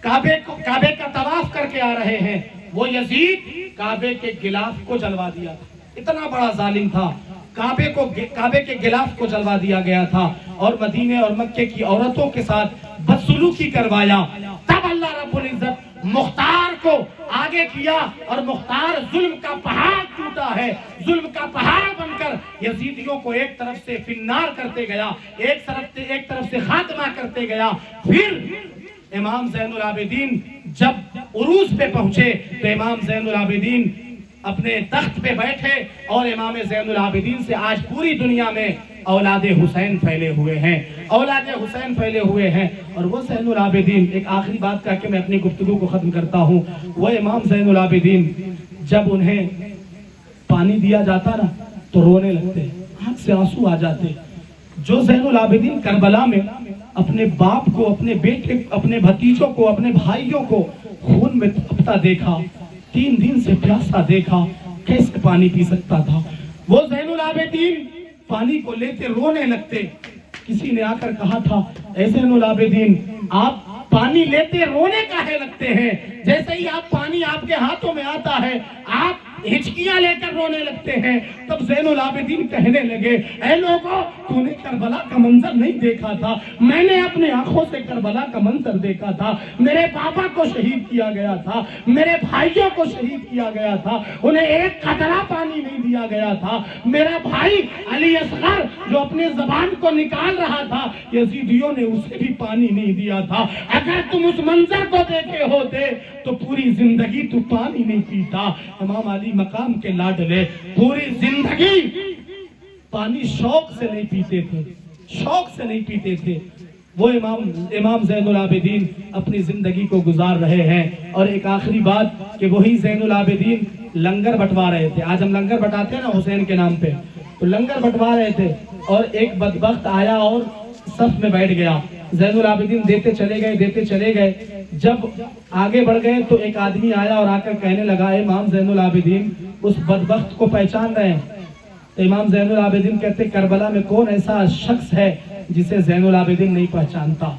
کعبے کا طواف کر کے آ رہے ہیں. وہ یزید کعبے کے غلاف کو جلوا دیا تھا. اتنا بڑا ظالم تھا. کعبے کے غلاف کو جلوا دیا گیا تھا اور مدینے اور مکے کی عورتوں کے ساتھ بدسلوکی کروایا. تب اللہ رب العزت مختار کو آگے کیا اور مختار ظلم کا پہاڑ ٹوٹا ہے، ظلم کا پہاڑ بن کر یزیدیوں کو ایک طرف سے فنار کرتے گیا، ایک طرف سے خاتمہ کرتے گیا. پھر امام زین العابدین جب عروج پہ پہنچے تو امام زین العابدین اپنے تخت پہ بیٹھے اور امام زین العابدین سے آج پوری دنیا میں اولاد حسین پھیلے ہوئے ہیں، اولاد حسین پھیلے ہوئے ہیں۔ اور وہ زین العابدین، ایک آخری بات کہہ کے میں اپنی گفتگو کو ختم کرتا ہوں، وہ امام زین العابدین جب انہیں پانی دیا جاتا نا تو رونے لگتے، آنکھ سے آنسو آ جاتے۔ جو زین العابدین کربلا میں اپنے باپ کو، اپنے بیٹے، اپنے بھتیجوں کو، اپنے بھائیوں کو خون میں تپتا دیکھا، 3 دن سے پیاسا دیکھا، کیسے پانی پی سکتا تھا؟ وہ زین العابدین پانی کو لیتے رونے لگتے۔ کسی نے آ کر کہا تھا، اے زین العابدین آپ پانی لیتے رونے کاہے لگتے ہیں؟ جیسے ہی آپ پانی آپ کے ہاتھوں میں آتا ہے آپ ہچکیاں لے کر رونے لگتے ہیں۔ تب زین العابدین کہنے لگے، اے لوگوں، تو نے کربلا کا منظر نہیں دیکھا تھا؟ میں نے اپنے آنکھوں سے کربلا کا منظر دیکھا تھا۔ میرے بابا کو شہید کیا گیا تھا، میرے بھائیوں کو شہید کیا گیا تھا، انہیں ایک قطرہ پانی نہیں دیا گیا تھا۔ میرا بھائی علی اصغر جو اپنے زبان کو نکال رہا تھا، یزیدیوں نے اسے بھی پانی نہیں دیا تھا۔ اگر تم اس منظر کو دیکھے ہوتے تو پوری زندگی تو پانی نہیں پیتا۔ امام علی مقام کے لاڈلے پوری زندگی پانی شوق سے نہیں پیتے تھے، شوق سے نہیں پیتے تھے۔ وہ امام زین العابدین اپنی زندگی کو گزار رہے ہیں۔ اور ایک آخری بات کہ وہی زین العابدین لنگر بٹوا رہے تھے۔ آج ہم لنگر بٹاتے ہیں نا حسین کے نام پہ، تو لنگر بٹوا رہے تھے اور ایک بدبخت آیا اور صف میں بیٹھ گیا۔ زین العابدین دیتے چلے گئے۔ جب آگے بڑھ گئے تو ایک آدمی آیا اور آ کر کہنے لگا، امام زین العابدین اس بدبخت کو پہچان رہے ہیں؟ تو امام زین العابدین کہتے، کربلا میں کون ایسا شخص ہے جسے زین العابدین نہیں پہچانتا؟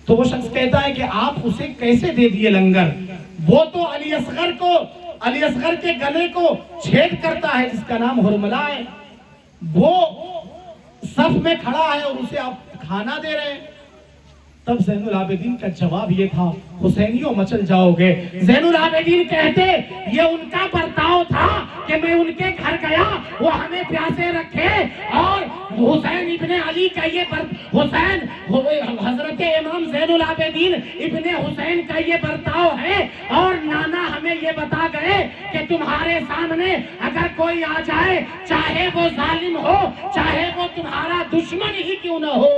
تو وہ شخص کہتا ہے کہ آپ اسے کیسے دے دیے لنگر؟ وہ تو علی اصغر کے گلے کو چھید کرتا ہے جس کا نام حرملہ ہے، وہ صف میں کھڑا ہے اور اسے آپ کھانا دے رہے ہیں۔ تب زین العابدین کا جواب یہ تھا، حسینیوں مچل جاؤ گے۔ زین العابدین کہتے یہ ان کا برتاؤ تھا کہ میں ان کے گھر گیا، وہ ہمیں پیاسے رکھے، اور حسین ابن علی کا یہ حسین حضرت امام زین العابدین ابن حسین کا یہ برتاؤ ہے، اور نانا ہمیں یہ بتا گئے کہ تمہارے سامنے اگر کوئی آ جائے، چاہے وہ ظالم ہو، چاہے وہ تمہارا دشمن ہی کیوں نہ ہو،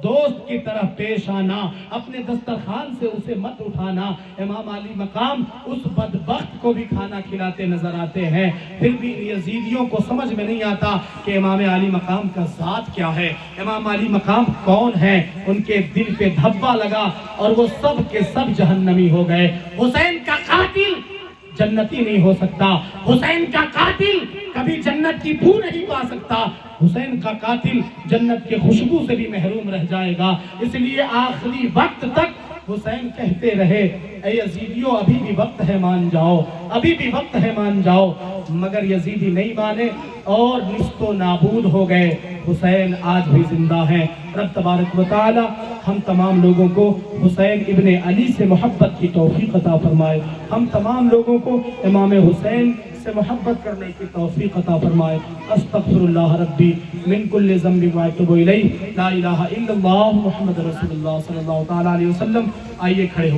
دوست کی طرح پیش آنا، اپنے دسترخوان سے اسے مت اٹھانا۔ امام علی مقام اس بدبخت کو بھی کھانا کھلاتے نظر آتے ہیں۔ پھر بھی یزیدیوں کو سمجھ میں نہیں آتا کہ امام علی مقام کا ذات کیا ہے، امام علی مقام کون ہے۔ ان کے دل پہ دھبا لگا اور وہ سب کے سب جہنمی ہو گئے۔ حسین کا قاتل جنتی نہیں ہو سکتا، حسین کا قاتل کبھی جنت کی بو نہیں پا سکتا، حسین کا قاتل جنت کے خوشبو سے بھی محروم رہ جائے گا۔ اس لیے آخری وقت تک حسین کہتے رہے، اے یزیدیوں ابھی بھی وقت ہے مان جاؤ، ابھی بھی وقت ہے مان جاؤ، مگر یزیدی نہیں مانے اور نیست و نابود ہو گئے۔ حسین آج بھی زندہ ہیں۔ رب تبارک و تعالی ہم تمام لوگوں کو حسین ابن علی سے محبت کی توفیق عطا فرمائے، ہم تمام لوگوں کو امام حسین سے محبت کرنے کی توفیق عطا فرمائے۔ استغفر اللہ ربی من کل ذنب واتوب الیہ، لا الہ الا اللہ محمد رسول اللہ صلی اللہ تعالی علیہ وسلم۔ آئیے کھڑے ہو